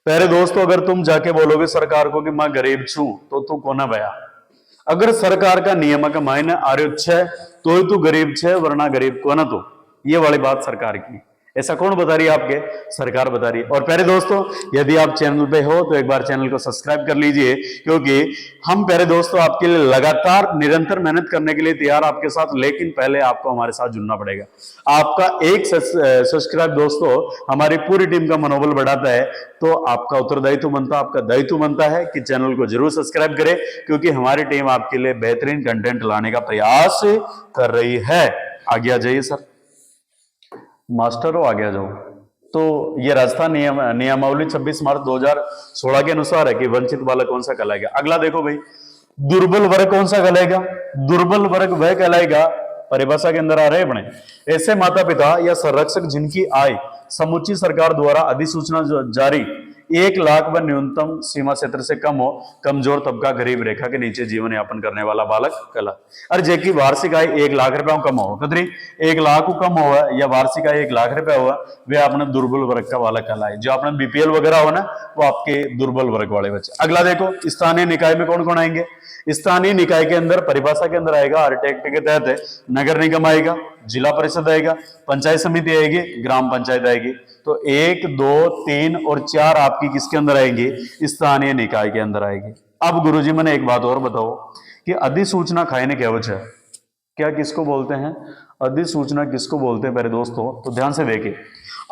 पहले दोस्तों, अगर तुम जाके बोलोगे सरकार को कि मैं गरीब छू, तो तू कोना भया? अगर सरकार का नियम का मायने आर्योच्छ है तो ही तू गरीब छे, वरना गरीब को ना। तो ये वाली बात सरकार की, ऐसा कौन बता रही है? आपके सरकार बता रही है। और पहले दोस्तों, यदि आप चैनल पे हो तो एक बार चैनल को सब्सक्राइब कर लीजिए, क्योंकि हम पहले दोस्तों आपके लिए लगातार निरंतर मेहनत करने के लिए तैयार आपके साथ, लेकिन पहले आपको हमारे साथ जुड़ना पड़ेगा। आपका एक सब्सक्राइब दोस्तों हमारी पूरी टीम का मनोबल बढ़ाता है। तो आपका उत्तरदायित्व बनता है, आपका दायित्व बनता है कि चैनल को जरूर सब्सक्राइब करें, क्योंकि हमारी टीम आपके लिए बेहतरीन कंटेंट लाने का प्रयास कर रही है। आगे आ जाइए सर, मास्टर हो, आगे आ जाओ। तो ये राजस्थान नियमावली 26 मार्च 2016 के अनुसार है कि वंचित बालक कौन सा कहलाएगा। अगला देखो भाई, दुर्बल वर्ग कौन सा कहलाएगा? दुर्बल वर्ग वह कहलाएगा, परिभाषा के अंदर आ रहे अपने, ऐसे माता पिता या संरक्षक जिनकी आय समुचित सरकार द्वारा अधिसूचना जारी 1 लाख व न्यूनतम सीमा क्षेत्र से कम हो, कमजोर तबका, गरीब रेखा के नीचे जीवन यापन करने वाला बालक कहला। और जेकी वार्षिक आय 1 लाख रुपया कम हो, कतरी 1 लाख कम हुआ या वार्षिक आय 1 लाख रुपया हुआ, वे अपने दुर्बल वर्ग का बालक कहलाए। जो अपने BPL वगैरह हो ना, वो आपके दुर्बल वर्ग वाले बच्चे। अगला देखो, स्थानीय निकाय में कौन कौन आएंगे? स्थानीय निकाय के अंदर परिभाषा के अंदर आएगा आरटी एक्ट के तहत नगर निगम आएगा, जिला परिषद आएगा, पंचायत समिति आएगी, ग्राम पंचायत आएगी। तो 1, 2, 3 और 4 आपके आपकी किसके अंदर आएंगी, स्थानीय निकाय के अंदर आएगी। अब गुरुजी मैंने एक बात और बताओ कि अधिसूचना खाने क्या वजह है, क्या किसको बोलते हैं, अधिसूचना किसको बोलते हैं मेरे दोस्तों, तो ध्यान से देखिए।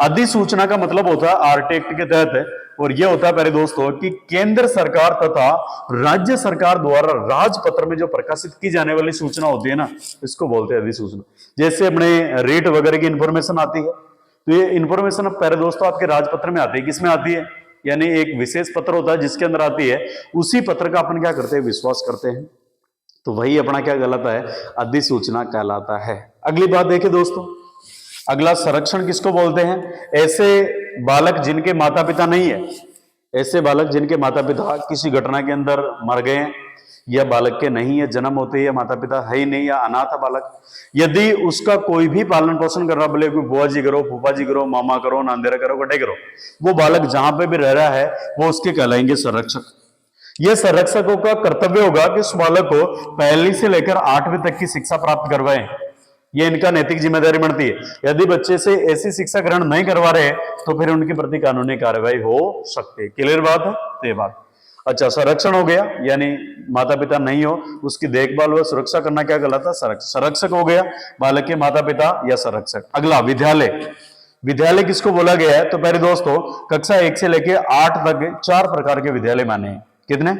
अधिसूचना का मतलब होता है आरटी एक्ट के तहत, और यह होता है मेरे दोस्तों कि केंद्र सरकार तथा राज्य सरकार द्वारा राजपत्र में जो प्रकाशित की जाने वाली सूचना होती है ना, इसको बोलते हैं अधिसूचना। जैसे अपने रेट वगैरह की इंफॉर्मेशन आती है, तो ये इंफॉर्मेशन अब प्यारे दोस्तों आपके राजपत्र में आती है, किसमें आती है, यानी एक विशेष पत्र होता है जिसके अंदर आती है, उसी पत्र का अपन क्या करते हैं, विश्वास करते हैं, तो वही अपना क्या कहलाता है, अधिसूचना कहलाता है। अगली बात देखिए दोस्तों, अगला संरक्षण किसको बोलते हैं, ऐसे बालक जिनके माता पिता नहीं है, ऐसे बालक जिनके माता पिता किसी घटना के अंदर मर गए या बालक के नहीं है, जन्म होते या माता पिता है ही नहीं या अनाथ है बालक, यदि उसका कोई भी पालन पोषण कर रहा, बोले कोई बुआ जी करो, फूफा जी करो, मामा करो, नांदेरा करो, गटे करो, वो बालक जहां पे भी रह रहा है वो उसके कहलाएंगे संरक्षक। यह संरक्षकों का कर्तव्य होगा कि उस बालक को पहली से लेकर 8वीं तक की शिक्षा प्राप्त करवाएं, ये इनका नैतिक जिम्मेदारी बनती है। यदि बच्चे से ऐसी शिक्षा ग्रहण नहीं करवा रहे तो फिर उनके प्रति कानूनी कार्रवाई हो सकती है। क्लियर बात है, तो ये बात अच्छा। संरक्षण हो गया, यानी माता पिता नहीं हो उसकी देखभाल व सुरक्षा करना क्या कहलाता है, संरक्षक हो गया, बालक के माता पिता या संरक्षक। अगला विद्यालय, विद्यालय किसको बोला गया है, तो पहले दोस्तों कक्षा 1 से लेकर 8 तक 4 प्रकार के विद्यालय माने हैं। कितने,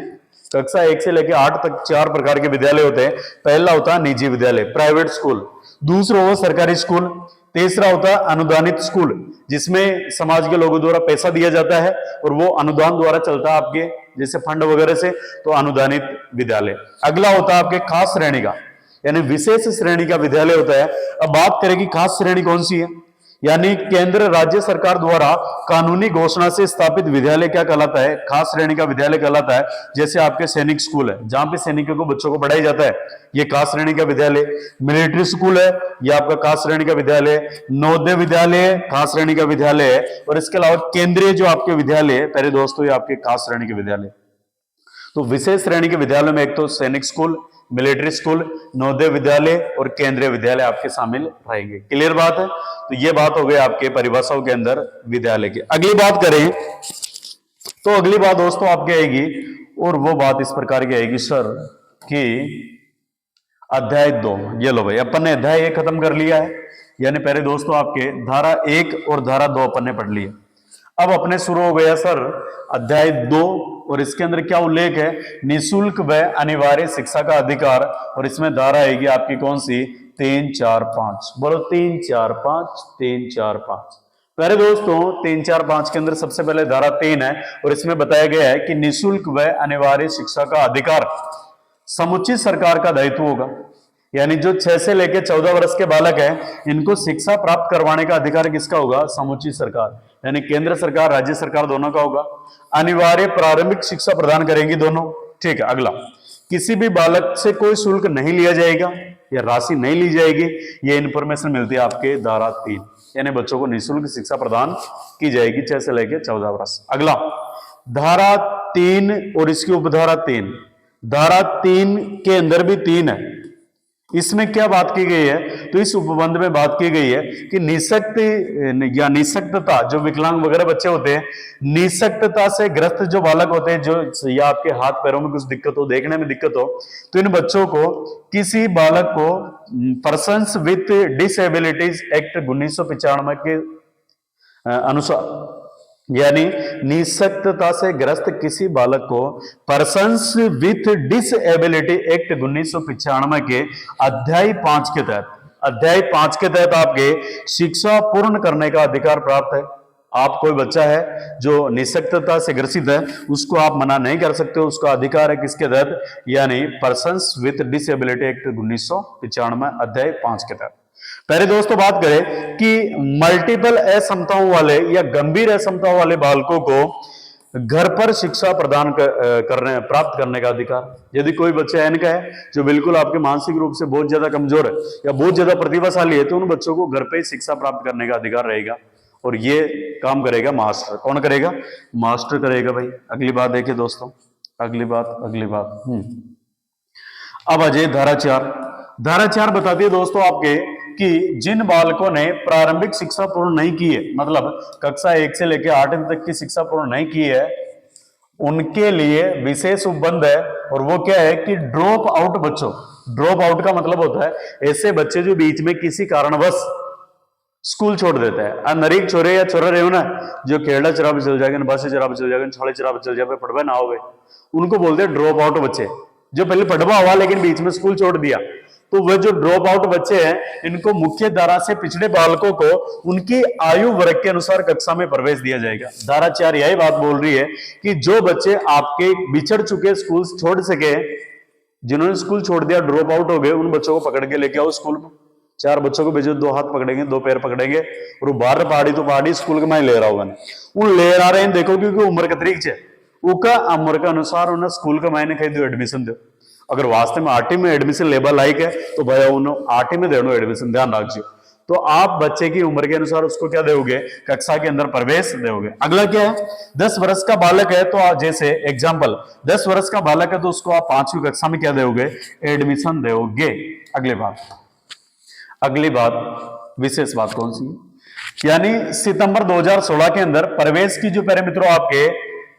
कक्षा 1 से लेकर 8 तक 4 प्रकार के विद्यालय होते हैं। पहला होता है निजी विद्यालय, प्राइवेट स्कूल, दूसरा होगा सरकारी स्कूल, तीसरा होता है अनुदानित स्कूल जिसमें समाज के लोगों द्वारा पैसा दिया जाता है और वो अनुदान द्वारा चलता है आपके जैसे फंड वगैरह से, तो अनुदानित विद्यालय। अगला होता है आपके खास श्रेणी का, यानी विशेष श्रेणी का विद्यालय होता है। अब बात करें कि खास श्रेणी कौन सी है, यानी केंद्र राज्य सरकार द्वारा कानूनी घोषणा से स्थापित विद्यालय क्या कहलाता है, खास श्रेणी का विद्यालय कहलाता है। जैसे आपके सैनिक स्कूल है जहां पे सैनिकों को बच्चों को पढ़ाया जाता है, ये खास श्रेणी का विद्यालय। मिलिट्री स्कूल है, ये आपका खास श्रेणी का विद्यालय। नवोदय विद्यालय खास श्रेणी का विद्यालय है। और इसके अलावा केंद्रीय जो आपके विद्यालय है प्यारे दोस्तों, ये आपके खास श्रेणी के विद्यालय। तो विशेष श्रेणी के विद्यालय में एक तो सैनिक school, military school, Navodaya Vidyalaya और केंद्रीय विद्यालय आपके शामिल रहेंगे। क्लियर बात है, तो ये बात हो गई आपके परिभाषाओं के अंदर विद्यालय की। अगली बात करें तो अगली बात दोस्तों आपकी आएगी, और वो बात इस प्रकार की आएगी सर कि अध्याय 2, ये लो भाई अपन ने अध्याय 1 खत्म कर लिया है, यानी पहले दोस्तों आपके धारा 1 और धारा 2 अपन ने पढ़ ली है। अब अपने शुरू हो गया सर अध्याय 2, और इसके अंदर क्या उल्लेख है, निःशुल्क व अनिवार्य शिक्षा का अधिकार। और इसमें धारा आएगी आपकी कौन सी, 3, 4, 5, बोलो 3, 4, 5, 3, 4, 5। पहले दोस्तों 3, 4, 5 के अंदर सबसे पहले धारा 3 है, और इसमें बताया गया है कि निःशुल्क व अनिवार्य शिक्षा का अधिकार समुचित सरकार का दायित्व होगा। यानी जो 6 से लेकर 14 वर्ष के बालक हैं, इनको शिक्षा प्राप्त करवाने का अधिकार किसका होगा, समुचित सरकार, यानी केंद्र सरकार राज्य सरकार दोनों का होगा। अनिवार्य प्रारंभिक शिक्षा प्रदान करेंगी दोनों। ठीक है। अगला, किसी भी बालक से कोई शुल्क नहीं लिया जाएगा या राशि नहीं ली जाएगी, ये इंफॉर्मेशन मिलती है आपके धारा 3, यानी बच्चों को निःशुल्क शिक्षा प्रदान की जाएगी 6 से लेकर 14 वर्ष। अगला, धारा 3 और इसकी उपधारा 3, धारा 3 के अंदर भी 3 है। इसमें क्या बात की गई है, तो इस उपबंध में बात की गई है कि निःशक्त या निःशक्तता, जो विकलांग वगैरह बच्चे होते हैं, निःशक्तता से ग्रस्त जो बालक होते हैं, जो या आपके हाथ पैरों में कुछ दिक्कत हो, देखने में दिक्कत हो, तो इन बच्चों को किसी बालक को पर्सन्स विथ डिसेबिलिटीज एक्ट 1995 के अनुसार, यानी निःशक्तता से ग्रस्त किसी बालक को पर्सन्स विथ डिसएबिलिटी एक्ट 1995 के अध्याय 5 के तहत आपके शिक्षा पूर्ण करने का अधिकार प्राप्त है। आप कोई बच्चा है जो निःशक्तता से ग्रसित है, उसको आप मना नहीं कर सकते, उसका अधिकार है किसके तहत, यानी पर्सन्स विथ डिसेबिलिटी एक्ट 1995 अध्याय 5 के तहत। पहले दोस्तों बात करें कि मल्टीपल असमताओं वाले या गंभीर असमताओं वाले बालकों को घर पर शिक्षा प्रदान प्राप्त करने का अधिकार। यदि कोई बच्चा इनका है जो बिल्कुल आपके मानसिक रूप से बहुत ज्यादा कमजोर है या बहुत ज्यादा प्रतिभाशाली है, तो उन बच्चों को घर पे शिक्षा प्राप्त करने का अधिकार रहेगा, और ये काम करेगा मास्टर। कौन करेगा, मास्टर करेगा भाई। अगली बात देखिए दोस्तों, अगली बात अब आ जाइए धारा 4। धारा 4 बताती है दोस्तों आपके कि जिन बालकों ने प्रारंभिक शिक्षा पूर्ण नहीं की है, मतलब कक्षा 1 से लेकर 8वीं तक की शिक्षा पूर्ण नहीं की है, उनके लिए विशेष उपबंध है। और वो क्या है कि ड्रॉप आउट बच्चों, ड्रॉप आउट का मतलब होता है ऐसे बच्चे जो बीच में किसी कारणवश स्कूल छोड़ देता है। नरीक छोरे या छोरा रहे हो ना, जो केरला चरा पे चल जाएगा, बस चरा पे चल जाएगा, छाले चरा पे चल जाए, पढ़वा ना हो गए, उनको बोलते हैं ड्रॉप आउट बच्चे। जो पहले पढ़वा हुआ लेकिन बीच में स्कूल छोड़ दिया, तो वह जो ड्रॉप आउट बच्चे हैं, इनको मुख्य धारा से पिछड़े बालकों को उनकी आयु वर्ग के अनुसार कक्षा में प्रवेश दिया जाएगा। धारा 4 यही बात बोल रही है कि जो बच्चे आपके बिछड़ चुके स्कूल छोड़ सके, जिन्होंने स्कूल छोड़ दिया, ड्रॉप आउट हो गए, उन बच्चों को पकड़ के लेके आओ स्कूल में। 4 बच्चों को भेजो, 2 हाथ पकड़ेंगे, 2 पैर पकड़ेंगे, और बाहर पहाड़ी तो पहाड़ी स्कूल के मैं ले रहा हूँ, उन ले आ रहे हैं। देखो क्योंकि उम्र का तरीक है, उनका उम्र के अनुसार उन्हें स्कूल का मैंने कही दो एडमिशन दो। अगर वास्तव में 8वीं में एडमिशन लेबल लाइक है तो भैया उन्होंने 8वीं में देना एडमिशन, ध्यान रखिए। तो आप बच्चे की उम्र के अनुसार उसको क्या दोगे, कक्षा के अंदर प्रवेश दोगे। अगला क्या है, 10 वर्ष का बालक है तो जैसे एग्जाम्पल 10 वर्ष का बालक है तो उसको आप 5वीं कक्षा में क्या दोगे, एडमिशन दोगे। अगली बात विशेष बात कौन सी, यानी सितंबर 2016 के अंदर प्रवेश की जो प्यारे मित्रों आपके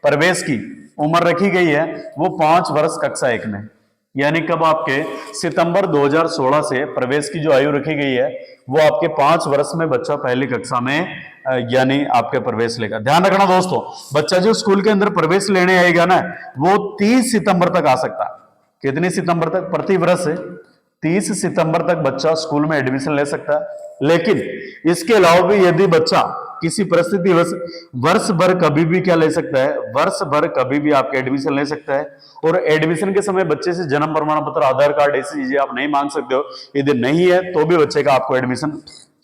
प्रवेश की उम्र रखी गई है वो 5 वर्ष कक्षा 1 में, यानी कब आपके सितंबर 2016 से प्रवेश की जो आयु रखी गई है वो आपके 5 वर्ष में बच्चा पहली कक्षा में यानी आपके प्रवेश लेगा। ध्यान रखना दोस्तों, बच्चा जो स्कूल के अंदर प्रवेश लेने आएगा ना वो 30 सितंबर तक आ सकता है। कितनी सितंबर तक, प्रति वर्ष 30 सितंबर तक बच्चा स्कूल में एडमिशन ले सकता है। लेकिन इसके अलावा भी यदि बच्चा किसी परिस्थिति वर्ष भर कभी भी क्या ले सकता है, वर्ष भर कभी भी आपके एडमिशन ले सकता है। और एडमिशन के समय बच्चे से जन्म प्रमाण पत्र, आधार कार्ड, ऐसी चीजें आप नहीं मांग सकते हो। यदि नहीं है तो भी बच्चे का आपको एडमिशन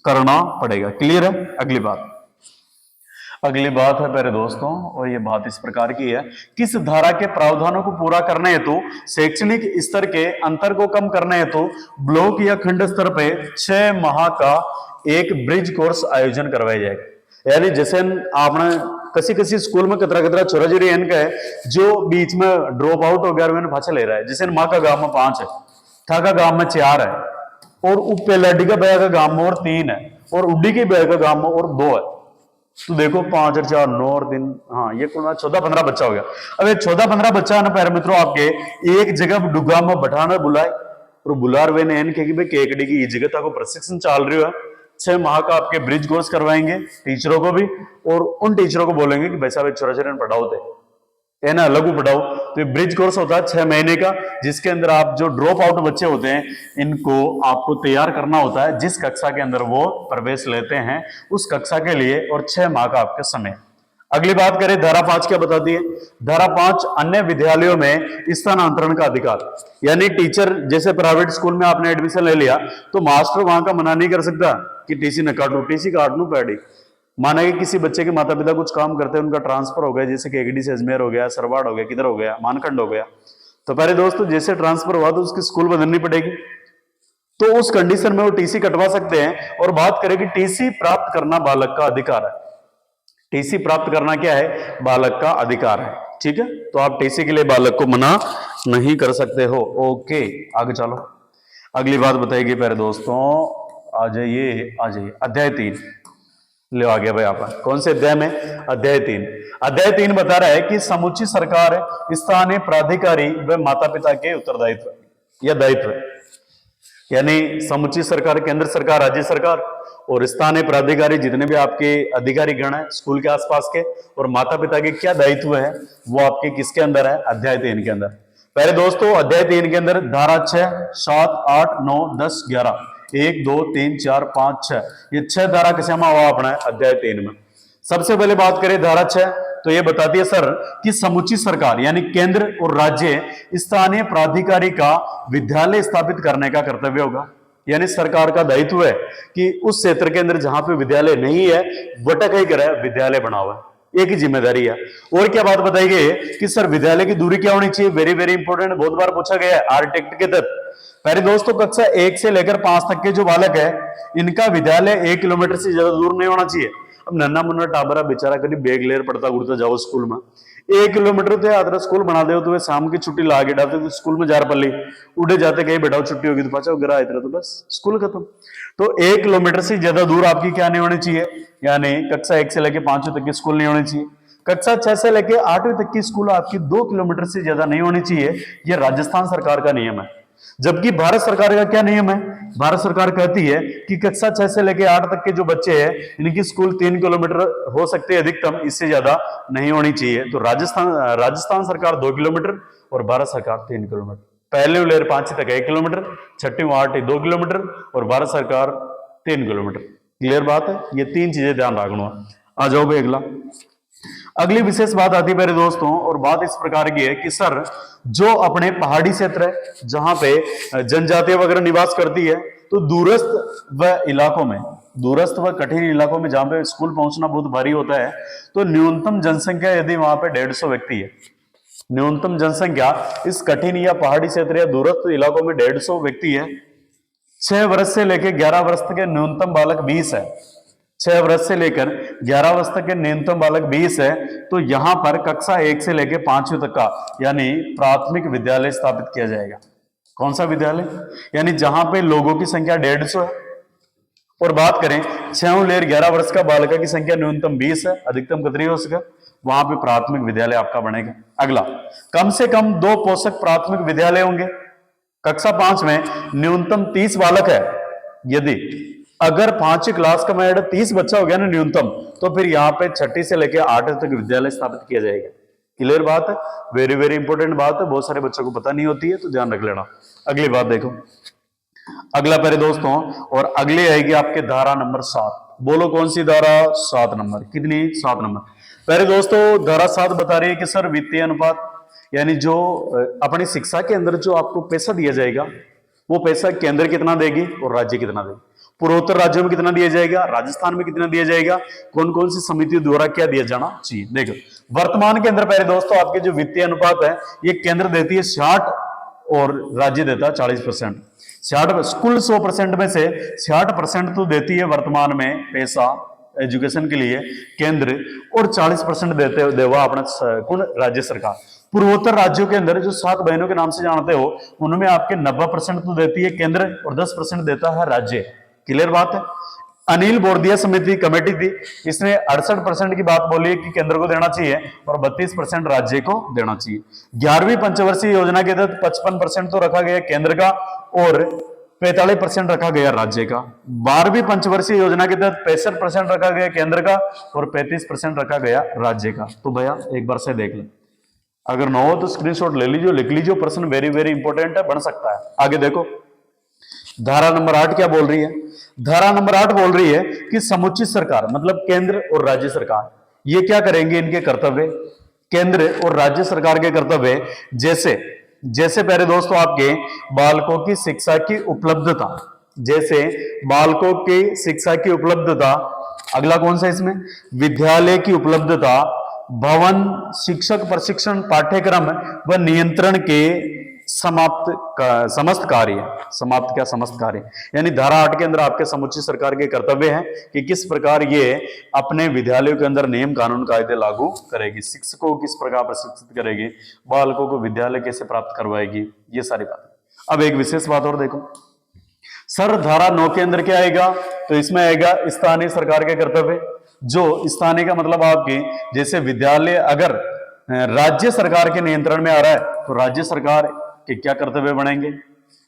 करना पड़ेगा। क्लियर है। अगली बात है प्यारे दोस्तों, और ये बात इस प्रकार की है, किस धारा के प्रावधानों को पूरा करने हेतु शैक्षणिक स्तर के अंतर को कम करने हेतु ब्लॉक या खंड स्तर पे 6 माह का एक ब्रिज कोर्स आयोजन करवाया जाएगा। यानी जैसे आपने किसी स्कूल में कतरा छोरा जी इनका है जो बीच में ड्रॉप आउट हो गया और मैंने भाषा ले रहा है, जैसे माँ का गांव में 5 है, था का गांव में 4 है, और उपेलाडी का बया का गांव में और 3 है, और उड्डी के बया का गांव में और 2 है। तो देखो 5 और 4 9 और 3, हाँ ये कुल 14-15 बच्चा हो गया। अब ये 14-15 बच्चा ना प्यारे मित्रों आपके एक जगह डुगा में बैठाना बुलाए और बुलार वे ने भाई केकड़ी की जगह था को प्रशिक्षण चल रही है, 6 माह का आपके ब्रिज कोर्स करवाएंगे टीचरों को भी, और उन टीचरों को बोलेंगे कि भाई साहब छोरा छोरा पढ़ाओ थे है ना, अलग पढ़ाओ। तो ये ब्रिज कोर्स होता है 6 महीने का, जिसके अंदर आप जो ड्रॉप आउट बच्चे होते हैं इनको आपको तैयार करना होता है जिस कक्षा के अंदर वो प्रवेश लेते हैं उस कक्षा के लिए, और 6 माह का आपका समय। अगली बात करें धारा 5 क्या बताती है। धारा 5 अन्य विद्यालयों में स्थानांतरण का अधिकार, यानी टीचर जैसे प्राइवेट स्कूल में आपने एडमिशन ले लिया तो मास्टर वहां का मना नहीं कर सकता कि टीसी न काटू, टीसी काट लू पैडी। माना कि किसी बच्चे के माता पिता कुछ काम करते हैं, उनका ट्रांसफर हो गया, जैसे कि एगडी से अजमेर हो गया, सरवाड़ हो गया, किधर हो गया, मानखंड हो गया, तो पहले दोस्तों जैसे ट्रांसफर हुआ तो उसकी स्कूल बदलनी पड़ेगी, तो उस कंडीशन में वो टीसी कटवा सकते हैं। और बात करें कि टीसी प्राप्त करना बालक का अधिकार है, टीसी प्राप्त करना क्या है, बालक का अधिकार है। ठीक है, तो आप टीसी के लिए बालक को मना नहीं कर सकते हो। ओके, आगे चलो। अगली बात बताएगी प्यारे दोस्तों, आ जाइए अध्याय 3 ले आ गया भाई आपका। कौन से अध्याय में, अध्याय 3। अध्याय 3 बता रहा है कि समुचित सरकार स्थानीय प्राधिकारी व माता पिता के उत्तरदायित्व या दायित्व, यानी समुचित सरकार केंद्र सरकार, राज्य सरकार और स्थानीय प्राधिकारी जितने भी आपके अधिकारी गण है स्कूल के आसपास के, और माता पिता के क्या दायित्व है वो आपके किसके अंदर है, अध्याय 3 के अंदर। पहले दोस्तों अध्याय 3 के अंदर धारा 6, 7, 8, 9, 10, 11, 1, 2, 3, 4, 5, 6, ये 6 धारा किसे में हुआ अपना अध्याय 3 में। सबसे पहले बात करें धारा 6, तो ये बताती है सर कि समुचित सरकार यानी केंद्र और राज्य स्थानीय प्राधिकारी का विद्यालय स्थापित करने का कर्तव्य होगा, यानी सरकार का दायित्व है कि उस क्षेत्र के अंदर जहां पे विद्यालय नहीं है वटक ही करे विद्यालय बनावा, एक ही जिम्मेदारी है। और क्या बात बताई गई है कि सर विद्यालय की दूरी क्या होनी चाहिए, वेरी वेरी इंपॉर्टेंट, बहुत बार पूछा गया है आर्टिक्ट के तहत। पहले दोस्तों कक्षा 1 से लेकर 5 तक के जो बालक है इनका विद्यालय 1 किलोमीटर से ज्यादा दूर नहीं होना चाहिए। अब नन्ना मुन्ना टाबरा बेचारा कभी बेग लेर पड़ता उड़ता जाओ स्कूल में, 1 किलोमीटर तो यात्रा स्कूल बना दे तो वे शाम की छुट्टी ला के डालते तो स्कूल में जार पल्ली उड़े जाते कहीं बैठाओ छुट्टी होगी तो पाचा गिरा इतना तो बस स्कूल खत्म। तो 1 किलोमीटर से ज्यादा दूर आपकी क्या नहीं होनी चाहिए, यानी कक्षा 1 से लेकर 5वीं तक की स्कूल नहीं होनी चाहिए। कक्षा 6 से लेकर 8वीं तक की स्कूल आपकी 2 किलोमीटर से ज्यादा नहीं होनी चाहिए। यह राजस्थान सरकार का नियम है। जबकि भारत सरकार का क्या नियम है, भारत सरकार कहती है कि कक्षा 6 से लेकर 8 तक के जो बच्चे हैं इनकी स्कूल 3 किलोमीटर हो सकते हैं अधिकतम, इससे ज्यादा नहीं होनी चाहिए। तो राजस्थान सरकार 2 किलोमीटर और भारत सरकार 3 किलोमीटर। पहले लेर 5 तक 1 किलोमीटर, छठी 8 2 किलोमीटर और भारत सरकार 3 किलोमीटर। क्लियर बात है, ये 3 चीजें ध्यान रखना। आ जाओ भाई अगला। अगली विशेष बात आती है मेरे दोस्तों, और बात इस प्रकार की है कि सर जो अपने पहाड़ी क्षेत्र है जहां पे जनजातियां वगैरह निवास करती है, तो दूरस्थ व इलाकों में, दूरस्थ व कठिन इलाकों में जहां पे स्कूल पहुंचना बहुत भारी होता है, तो न्यूनतम जनसंख्या यदि वहां पे 150 व्यक्ति है, न्यूनतम जनसंख्या इस कठिन या पहाड़ी क्षेत्र या दूरस्थ इलाकों में 150 व्यक्ति है, 6 वर्ष से लेकर 11 वर्ष तक के न्यूनतम बालक 20 है, 6 वर्ष से लेकर 11 वर्ष तक के न्यूनतम बालक 20 है, तो यहां पर कक्षा 1 से लेकर 5वीं तक का यानी प्राथमिक विद्यालय स्थापित किया जाएगा। कौन सा विद्यालय, यानी जहां पे लोगों की संख्या 150 है, और बात करें 6 लेर 11 वर्ष का बालका की संख्या न्यूनतम 20 है, अधिकतम कितनी हो सके, वहां पे प्राथमिक विद्यालय आपका बनेगा। अगला, कम से कम 2 पोषक प्राथमिक विद्यालय होंगे। कक्षा 5 में न्यूनतम 30 बालक है, यदि अगर 5वीं क्लास का में 30 बच्चा हो गया ना न्यूनतम, तो फिर यहाँ पे 6ठी से लेकर 8वीं तक विद्यालय स्थापित किया जाएगा। क्लियर बात है, वेरी वेरी इंपॉर्टेंट बात है, बहुत सारे बच्चों को पता नहीं होती है, तो ध्यान रख लेना। अगली बात देखो, अगला प्यारे दोस्तों, और अगली आएगी आपके धारा नंबर 7। बोलो कौन सी धारा, 7 नंबर। कितनी, 7 नंबर। प्यारे दोस्तों धारा 7 बता रही है कि सर वित्तीय अनुपात, यानी जो अपनी शिक्षा के अंदर जो आपको पैसा दिया जाएगा, वो पैसा केंद्र कितना देगी और राज्य कितना देगी। पूर्वोत्तर राज्यों में कितना दिया जाएगा, राजस्थान में कितना दिया जाएगा, कौन कौन सी समितियों द्वारा क्या दिया जाना चाहिए। देखो वर्तमान के अंदर प्यारे दोस्तों आपके जो वित्तीय अनुपात है, ये केंद्र देती है 60 और राज्य देता है 40%। 60 कुल 100% में से 60% तो देती है वर्तमान में पैसा एजुकेशन के लिए केंद्र, और 40% देते देवा अपना कौन, राज्य सरकार। पूर्वोत्तर राज्यों के अंदर जो 7 बहनों के नाम से जानते हो, उनमें आपके 90% तो देती है केंद्र और 10% देता है राज्य। क्लियर बात है। अनिल बोरदिया समिति कमेटी थी, इसने 68% की बात बोली है कि केंद्र को देना चाहिए और 32% राज्य को देना चाहिए। 11वीं पंचवर्षीय योजना के तहत 55% तो रखा गया केंद्र का और 45% रखा गया राज्य का। 12वीं पंचवर्षीय योजना के तहत 65% रखा गया केंद्र का और 35% रखा गया राज्य का। तो भैया एक बार से देख ले, अगर न हो तो स्क्रीनशॉट ले लीजिए, लिख लीजिए, प्रश्न वेरी वेरी इंपॉर्टेंट है, बन सकता है। आगे देखो धारा नंबर 8 क्या बोल रही है। धारा नंबर 8 बोल रही है कि समुचित सरकार मतलब केंद्र और राज्य सरकार ये क्या करेंगे, इनके कर्तव्य, केंद्र और राज्य सरकार के कर्तव्य, जैसे जैसे प्यारे दोस्तों आपके बालकों की शिक्षा की उपलब्धता, जैसे बालकों की शिक्षा की उपलब्धता। अगला कौन सा इसमें, विद्यालय की उपलब्धता, भवन, शिक्षक प्रशिक्षण, पाठ्यक्रम व नियंत्रण के समस्त कार्य, यानी धारा 8 के अंदर आपके समुचित सरकार के कर्तव्य हैं कि किस प्रकार ये अपने विद्यालयों के अंदर नियम कानून कायदे लागू करेगी, शिक्षकों को किस प्रकार प्रशिक्षित करेगी, बालकों को विद्यालय कैसे प्राप्त करवाएगी, ये सारी बातें। अब एक विशेष बात और देखो सर, धारा 9 के अंदर क्या आएगा, तो इसमें आएगा स्थानीय सरकार के कर्तव्य। जो स्थानीय का मतलब आपकी जैसे विद्यालय अगर राज्य सरकार के नियंत्रण में आ रहा है तो राज्य सरकार के क्या कर्तव्य बनेंगे,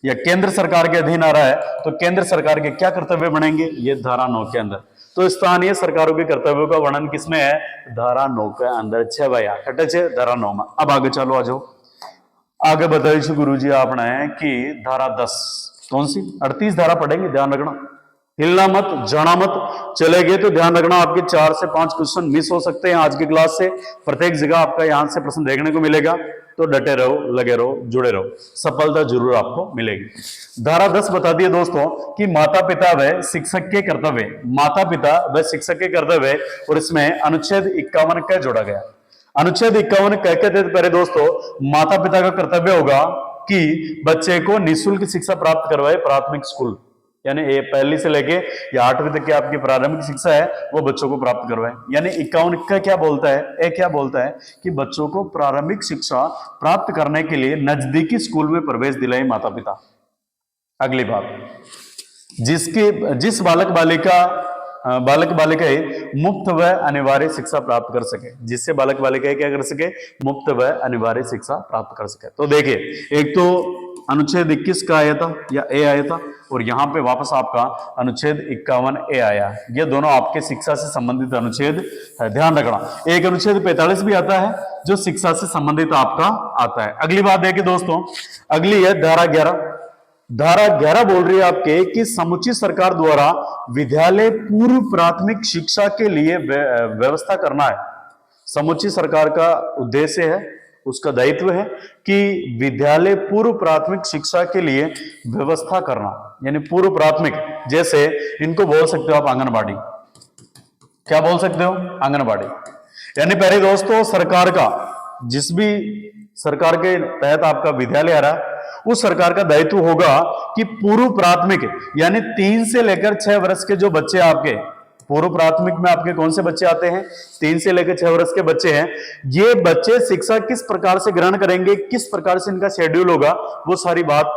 या केंद्र सरकार के अधीन आ रहा है तो केंद्र सरकार के क्या कर्तव्य बनेंगे, ये धारा 9 के अंदर। तो स्थानीय सरकारों के कर्तव्यों का वर्णन किसमें है, धारा 9 के अंदर। 6 भैया खटे 6 धारा 9 में। अब आगे चलो, आ जाओ आगे बताइए गुरु जी आपने कि धारा 10 कौन सी, 38 धारा पढ़ेंगे, ध्यान रखना, हिलना मत, जाना मत। चले गए तो ध्यान रखना आपके 4 से 5 क्वेश्चन मिस हो सकते हैं आज की क्लास से। प्रत्येक जगह आपका यहां से प्रश्न देखने को मिलेगा, तो डटे रहो, लगे रहो, जुड़े रहो, सफलता जरूर आपको मिलेगी। धारा 10 बता दिए दोस्तों कि माता पिता व शिक्षक के कर्तव्य, माता पिता व शिक्षक के कर्तव्य, और इसमें अनुच्छेद 51 का जोड़ा गया। अनुच्छेद 51 कह के देते पहले दोस्तों, माता पिता का कर्तव्य होगा कि बच्चे को निःशुल्क शिक्षा प्राप्त करवाए प्राथमिक स्कूल, यानी पहली से लेके या 8वीं तक की आपकी प्रारंभिक शिक्षा है वो बच्चों को प्राप्त करवाएं। यानी 51 का क्या बोलता है, क्या बोलता है कि बच्चों को प्रारंभिक शिक्षा प्राप्त करने के लिए नजदीकी स्कूल में प्रवेश दिलाए माता पिता। अगली बात, जिस बालक बालिकाएं मुफ्त व अनिवार्य शिक्षा प्राप्त कर सके, जिससे बालक बालिकाएं क्या कर सके, मुफ्त व अनिवार्य शिक्षा प्राप्त कर सके। तो देखिए, एक तो अनुच्छेद 21 का आया था या ए आया था, और यहां पे वापस आपका अनुच्छेद 51 ए आया। ये दोनों आपके शिक्षा से संबंधित अनुच्छेद है, ध्यान रखना। एक अनुच्छेद 45 भी आता है जो शिक्षा से संबंधित आपका आता है। अगली बात देखिए दोस्तों, अगली है धारा 11। धारा 11 बोल रही है आपके कि समुचित सरकार द्वारा विद्यालय पूर्व प्राथमिक शिक्षा के लिए व्यवस्था करना है। समुचित सरकार का उद्देश्य है, उसका दायित्व है कि विद्यालय पूर्व प्राथमिक शिक्षा के लिए व्यवस्था करना, यानी पूर्व प्राथमिक, जैसे इनको बोल सकते हो आप आंगनबाड़ी। क्या बोल सकते हो, आंगनबाड़ी। यानी पहले दोस्तों, सरकार का जिस भी सरकार के तहत आपका विद्यालय आ रहा है, उस सरकार का दायित्व होगा कि पूर्व प्राथमिक यानी 3 से लेकर 6 वर्ष के जो बच्चे आपके पूर्व प्राथमिक में आपके कौन से बच्चे आते हैं, 3 से लेकर 6 वर्ष के बच्चे हैं, ये बच्चे शिक्षा किस प्रकार से ग्रहण करेंगे, किस प्रकार से इनका शेड्यूल होगा, वो सारी बात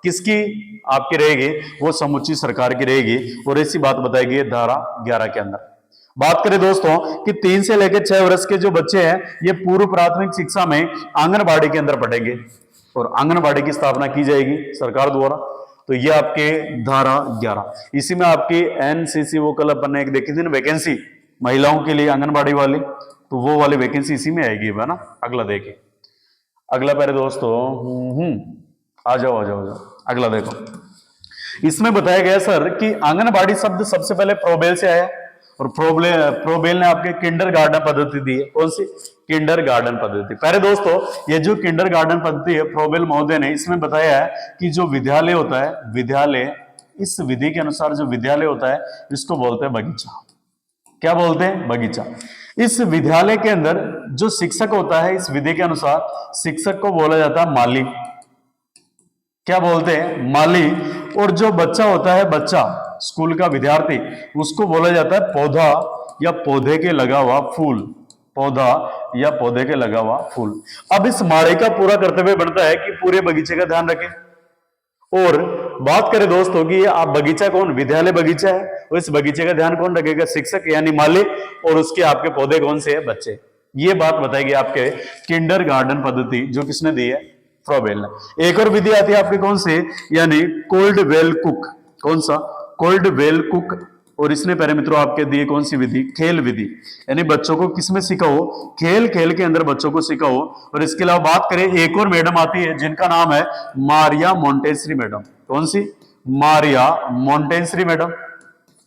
किसकी आपकी रहेगी, वो समुचित सरकार की रहेगी। और ऐसी बात बताएगी धारा 11 के अंदर। बात करें दोस्तों कि 3 से लेकर 6 वर्ष के जो बच्चे हैं, ये पूर्व प्राथमिक शिक्षा में आंगनबाड़ी के अंदर पढ़ेंगे और आंगनबाड़ी की स्थापना की जाएगी सरकार द्वारा। तो ये आपके धारा 11। इसी में आपकी एनसीसी वो कल अपन ने एक देखी थी ना वैकेंसी महिलाओं के लिए आंगनबाड़ी वाली, तो वो वाली वैकेंसी इसी में आएगी, है ना। अगला देखिए, अगला पहले दोस्तों आ जाओ अगला देखो। इसमें बताया गया सर कि आंगनबाड़ी शब्द सबसे पहले प्रोबेल से आया, और प्रोबेल ने आपके किंडरगार्टन पद्धति दी है। कौन सी, किंडरगार्टन पद्धति। पहले दोस्तों, ये जो किंडरगार्टन पद्धति है प्रोबेल महोदय ने इसमें बताया है कि जो विद्यालय होता है, विद्यालय, इस विधि के अनुसार जो विद्यालय होता है इसको बोलते हैं बगीचा। क्या बोलते हैं, बगीचा। इस विद्यालय के अंदर जो शिक्षक होता है, इस विधि के अनुसार शिक्षक को बोला जाता है माली। क्या बोलते हैं, माली। और जो बच्चा होता है, बच्चा स्कूल का विद्यार्थी, उसको बोला जाता है पौधा या पौधे के लगा हुआ फूल, पौधा या पौधे के लगा हुआ फूल। अब इस माड़े का पूरा कर्तव्य बनता है कि पूरे बगीचे का ध्यान रखें। और बात करें दोस्तों कि आप बगीचा कौन, विद्यालय बगीचा है, और इस बगीचे का ध्यान कौन रखेगा, शिक्षक यानी माली, और उसके आपके पौधे कौन से है, बच्चे। ये बात बताएगी आपके किंडरगार्टन पद्धति, जो किसने दी है, फ्रोबेल ने। एक और विधि आती है आपके कौन से, यानी कोल्डवेल कुक। कौन सा, कोल्डवेल कुक। और इसने पहले मित्रों आपके दिए कौन सी विधि, खेल विधि, यानी बच्चों को किसमें सिखाओ, खेल के अंदर बच्चों को सिखाओ। और इसके अलावा बात करें, एक और मैडम आती है जिनका नाम है मारिया मोंटेसरी मैडम। कौन सी, Maria Montessori madam.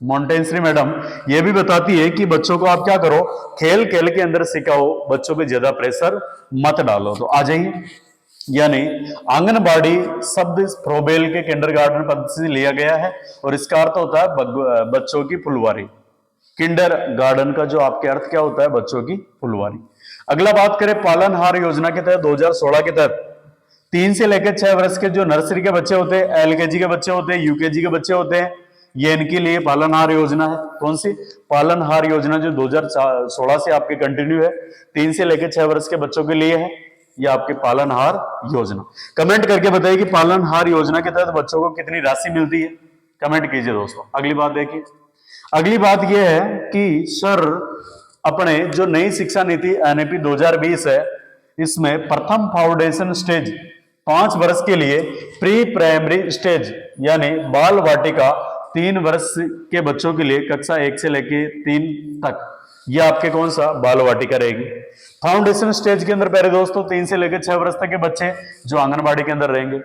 Montessori madam ये भी बताती है कि बच्चों को आप क्या करो, खेल के अंदर सिखाओ, बच्चों पे ज्यादा प्रेशर मत डालो। तो आ जाइए, यानी आंगनबाड़ी शब्द फ्रोबेल के किंडरगार्टन पद्धति से लिया गया है, और इसका अर्थ होता है बच्चों की फुलवारी। किंडरगार्टन का जो आपके अर्थ क्या होता है, बच्चों की फुलवारी। अगला बात करें पालनहार योजना के तहत 2016 के तहत 3 से लेकर 6 वर्ष के जो नर्सरी के बच्चे होते हैं, एलकेजी के बच्चे होते हैं, यूकेजी के बच्चे होते हैं, ये इनके लिए पालनहार योजना है। कौन सी, पालनहार योजना, जो 2016 से आपके कंटिन्यू है, 3 से लेकर 6 वर्ष के बच्चों के लिए है, ये आपके पालनहार योजना। कमेंट करके बताइए कि पालनहार योजना के तहत बच्चों को कितनी राशि मिलती है, कमेंट कीजिए दोस्तों। अगली बात देखिए, अगली बात यह है कि सर अपने जो नई शिक्षा नीति एनईपी 2020 है, इसमें प्रथम फाउंडेशन स्टेज 5 वर्ष के लिए, प्री प्राइमरी स्टेज यानी बाल वाटिका 3 वर्ष के बच्चों के लिए, कक्षा 1 से लेकर 3 तक, ये आपके कौन सा, बाल वाटिका रहेगी। फाउंडेशन स्टेज के अंदर पहले दोस्तों 3 से लेकर 6 वर्ष तक के बच्चे जो आंगनबाड़ी के अंदर रहेंगे,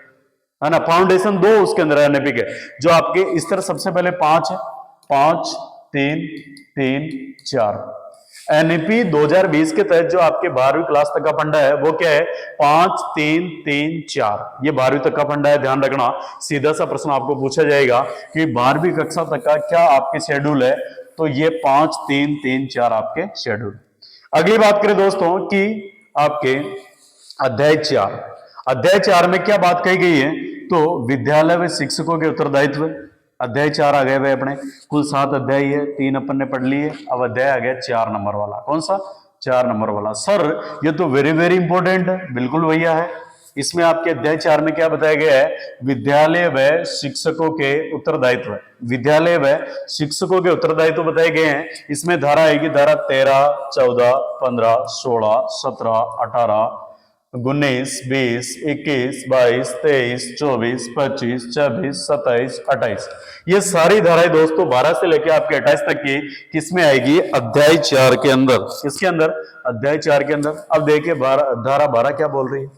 है ना। फाउंडेशन 2 उसके अंदर एनईपी के, जो आपके स्तर सबसे पहले 5 है, 5 3 3 4। एनईपी 2020 के तहत जो आपके 12वीं क्लास तक का फंडा है वो क्या है, 5 3 3 4। ये 12वीं तक का फंडा है, ध्यान रखना। सीधा सा प्रश्न आपको पूछा जाएगा कि 12वीं कक्षा तक का क्या आपके शेड्यूल है, तो ये 5 3 3 4 आपके शेड्यूल। अगली बात करें दोस्तों कि आपके अध्याय 4 में क्या बात कही गई है, तो विद्यालय व शिक्षकों के उत्तरदायित्व। अध्याय 4 आ गए भाई अपने, कुल 7 अध्याय है, 3 अपन ने पढ़ लिए। अब अध्याय आ गया 4 नंबर वाला, कौन सा? 4 नंबर वाला। सर ये तो वेरी वेरी इंपॉर्टेंट है। बिल्कुल भैया है। इसमें आपके अध्याय 4 में क्या बताया गया है? विद्यालय व शिक्षकों के उत्तरदायित्व। विद्यालय व शिक्षकों के उत्तरदायित्व बताए गए हैं। इसमें धारा आएगी, धारा 13, 14, 15, 16, 17, 18, 19, 20, 21, 22, 23, 24, 25, 26, 27, 28। ये सारी धाराएं दोस्तों 12 से लेकर आपके 28 तक की किसमें आएगी? अध्याय 4 के अंदर। किसके अंदर? अध्याय 4 के अंदर। अब देखिए धारा 12 क्या बोल रही है?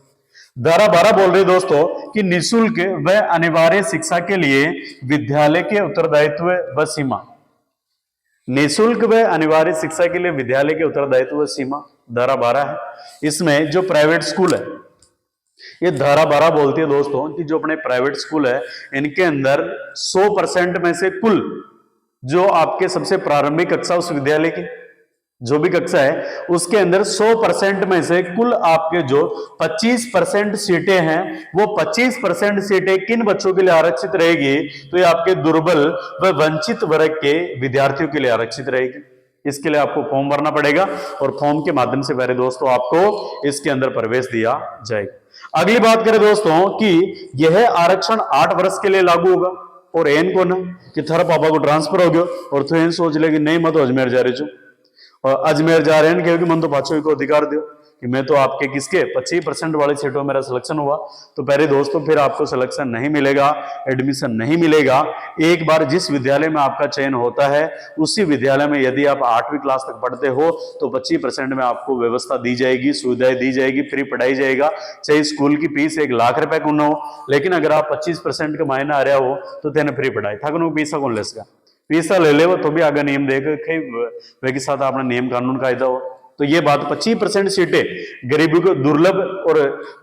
धारा 12 बोल रही है दोस्तों कि निःशुल्क व अनिवार्य शिक्षा के लिए विद्यालय के उत्तरदायित्व व सीमा। निःशुल्क व अनिवार्य शिक्षा के लिए विद्यालय के उत्तरदायित्व व सीमा, धारा 12 है। इसमें जो प्राइवेट स्कूल है, ये धारा 12 बोलती है दोस्तों कि जो अपने प्राइवेट स्कूल है इनके अंदर 100% में से कुल जो आपके सबसे प्रारंभिक कक्षा उस विद्यालय की जो भी कक्षा है उसके अंदर 100% में से कुल आपके जो 25% सीटें हैं वो 25% सीटें किन बच्चों के लिए आरक्षित रहेगी? तो ये आपके दुर्बल व वंचित वर्ग के विद्यार्थियों के लिए आरक्षित रहेगी। इसके लिए आपको फॉर्म भरना पड़ेगा और फॉर्म के माध्यम से पहले दोस्तों आपको इसके अंदर प्रवेश दिया जाएगा। अगली बात करें दोस्तों कि यह आरक्षण 8 वर्ष के लिए लागू होगा। और एन को ना कि थारा पापा को ट्रांसफर हो गया और तो एन सोच ले कि नहीं मैं तो अजमेर जा रही छू और अजमेर जा रहे हैं क्योंकि मन तो पाचों को अधिकार दो कि मैं तो आपके किसके 25% वाली सीटों में मेरा सिलेक्शन हुआ। तो पहले दोस्तों फिर आपको सिलेक्शन नहीं मिलेगा, एडमिशन नहीं मिलेगा। एक बार जिस विद्यालय में आपका चयन होता है उसी विद्यालय में यदि आप 8वीं क्लास तक पढ़ते हो तो 25% में आपको व्यवस्था दी जाएगी, सुविधाएं दी जाएगी, फ्री पढ़ाई जाएगा। चाहे स्कूल की फीस 1 लाख रुपए को न हो, लेकिन अगर आप 25% का मायना आ रहा हो तो तेने फ्री पढ़ाई था पैसा कौन ले सका? पैसा ले ले वो तो भी आगे नियम देख वे के साथ अपना नियम कानून कायदा हो। तो ये बात 25% सीटें गरीबों को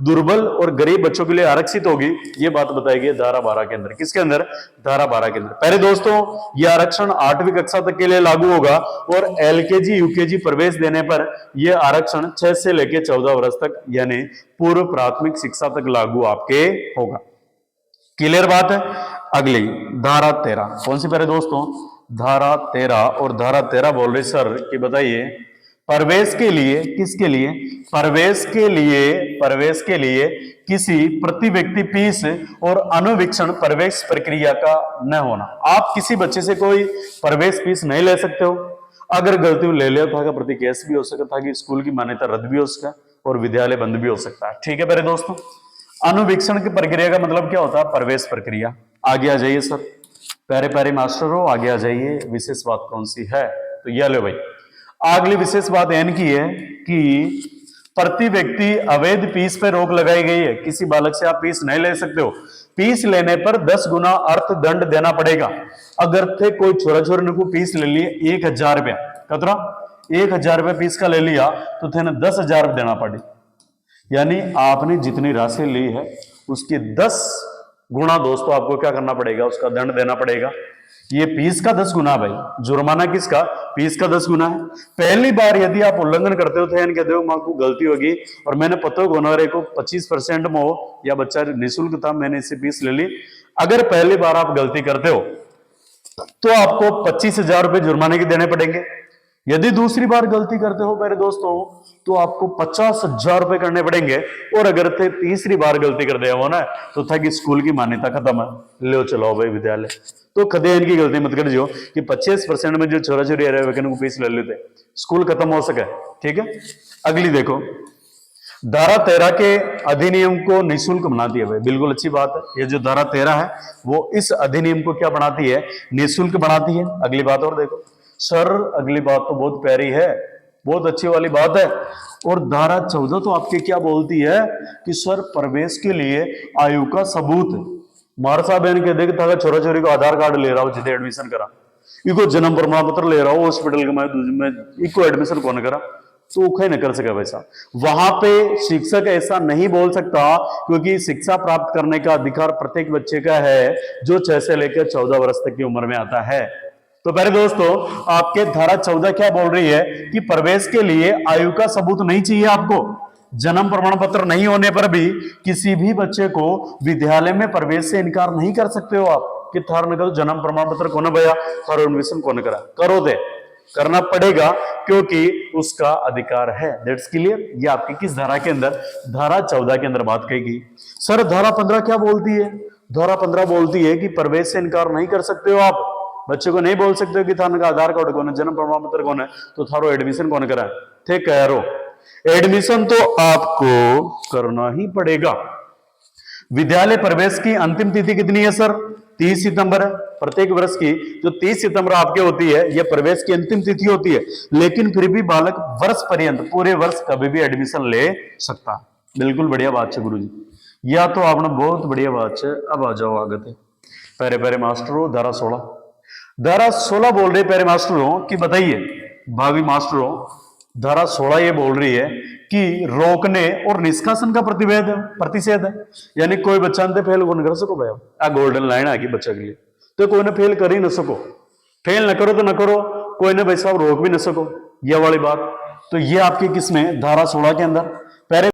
दुर्बल और गरीब बच्चों के लिए आरक्षित होगी, ये बात बताएगी धारा 12 के अंदर। किसके अंदर? धारा 12 के अंदर। पहले दोस्तों ये आरक्षण 8वीं कक्षा तक के लिए लागू होगा और एलकेजी यूकेजी प्रवेश देने पर यह आरक्षण 6 से लेकर 14 वर्ष तक यानी पूर्व प्राथमिक शिक्षा तक लागू आपके होगा। क्लियर बात है। अगली धारा 13 कौन सी पहले दोस्तों? धारा 13। और धारा 13 बोल रही सर कि बताइए प्रवेश के लिए, किसके लिए? प्रवेश के लिए किसी प्रति व्यक्ति फीस और अनुवीक्षण प्रवेश प्रक्रिया का न होना। आप किसी बच्चे से कोई प्रवेश फीस नहीं ले सकते हो। अगर गलती ले लिया था प्रति केस भी हो सकता था कि स्कूल की मान्यता रद्द भी हो सकता और विद्यालय बंद भी हो सकता है। ठीक है मेरे दोस्तों। अनुवीक्षण की प्रक्रिया का मतलब क्या होता है? प्रवेश प्रक्रिया। आगे आ जाइए सर, प्यारे प्यारे मास्टर हो आगे आ जाइए। विशेष बात कौन सी है? तो यह लो भाई, अगली विशेष बात एन की है कि प्रति व्यक्ति अवैध फीस पर रोक लगाई गई है। किसी बालक से आप फीस नहीं ले सकते हो। फीस लेने पर 10 गुना अर्थ दंड देना पड़ेगा। अगर थे कोई छोरा छोरी ने को फीस ले लिए 1000 रुपया, कतरा 1000 रुपया फीस का ले लिया तो थे 10,000 रुपये देना पड़े। यानी आपने जितनी राशि ली है उसके 10 गुना दोस्तों आपको क्या करना पड़ेगा? उसका दंड देना पड़ेगा। ये फीस का 10 गुना भाई, जुर्माना किसका? फीस का 10 गुना है। पहली बार यदि आप उल्लंघन करते हो तो यानी कहते हो मां को गलती होगी और मैंने पता होना को 25% में हो या बच्चा निःशुल्क था मैंने इससे फीस ले ली। अगर पहली बार आप गलती करते हो तो आपको 25,000 रुपए जुर्माने के देने पड़ेंगे। यदि दूसरी बार गलती करते हो मेरे दोस्तों तो आपको 50,000 रुपए करने पड़ेंगे। और अगर थे तीसरी बार गलती कर दिया हो ना तो था कि स्कूल की मान्यता खत्म है, ले चलाओ भाई विद्यालय। तो कदे इनकी गलती मत कर जो कि 25% में जो छोरा छोरी रहे वे को फीस ले लेते, स्कूल खत्म हो सके। ठीक है। अगली देखो, धारा 13 के अधिनियम को निःशुल्क बनाती है भाई, बिल्कुल अच्छी बात है। ये जो धारा 13 है वो इस अधिनियम को क्या बनाती है? निःशुल्क बनाती है। अगली बात और देखो सर, अगली बात तो बहुत प्यारी है, बहुत अच्छी वाली बात है। और धारा 14 तो आपके क्या बोलती है कि सर प्रवेश के लिए आयु का सबूत। मार साहब बहन के देख था छोरा छोरी को आधार कार्ड ले रहा हो जिसे एडमिशन करा, इको जन्म प्रमाण पत्र ले रहा हो हॉस्पिटल के में इको एडमिशन कौन करा तो कहीं न कर सका वैसा। वहां पे शिक्षक ऐसा नहीं बोल सकता क्योंकि शिक्षा प्राप्त करने का अधिकार प्रत्येक बच्चे का है जो 6 से लेकर 14 वर्ष तक की उम्र में आता है। तो पहले दोस्तों आपके धारा 14 क्या बोल रही है कि प्रवेश के लिए आयु का सबूत नहीं चाहिए आपको। जन्म प्रमाण पत्र नहीं होने पर भी किसी भी बच्चे को विद्यालय में प्रवेश से इनकार नहीं कर सकते हो आप। कि थार ने करो जन्म प्रमाण पत्र कौन भया, थारो एडमिशन कौन करा, करो दे, करना पड़ेगा क्योंकि उसका अधिकार है। That's clear. ये आपकी किस धारा के अंदर, धारा 14 के अंदर बात कही। सर धारा 15 क्या बोलती है? धारा 15 बोलती है कि प्रवेश से इनकार नहीं कर सकते हो आप, बच्चे को नहीं बोल सकते हो कि थाने का आधार कार्ड कौन है, जन्म प्रमाण पत्र कौन है, तो थारो एडमिशन कौन करा, थे कह रो एडमिशन तो आपको करना ही पड़ेगा। विद्यालय प्रवेश की अंतिम तिथि कितनी है सर? 30 सितंबर है। प्रत्येक वर्ष की जो 30 सितंबर आपके होती है, यह प्रवेश की अंतिम तिथि होती है, लेकिन फिर भी बालक वर्ष पर्यंत, पूरे वर्ष कभी भी एडमिशन ले सकता। बिल्कुल बढ़िया बात है गुरु जी, या तो आपने बहुत बढ़िया बात है। अब आ जाओ आगे थे प्यारे प्यारे मास्टरों, धारा 16, धारा 16 बोल रही प्यारे मास्टरों कि बताइए भावी मास्टरों, धारा 16 ये बोल रही है कि रोकने और निष्कासन का प्रतिषेध है, यानी कोई बच्चा ने फेल कौन कर सको भाई, आ गोल्डन लाइन आ गई बच्चा के लिए, तो कोई ने फेल कर ही ना सको, फेल ना करो तो ना करो, कोई ने भाई साहब रोक भी ना सको, ये वाली बात। तो ये आपकी किसमें, धारा 16 के अंदर। पहले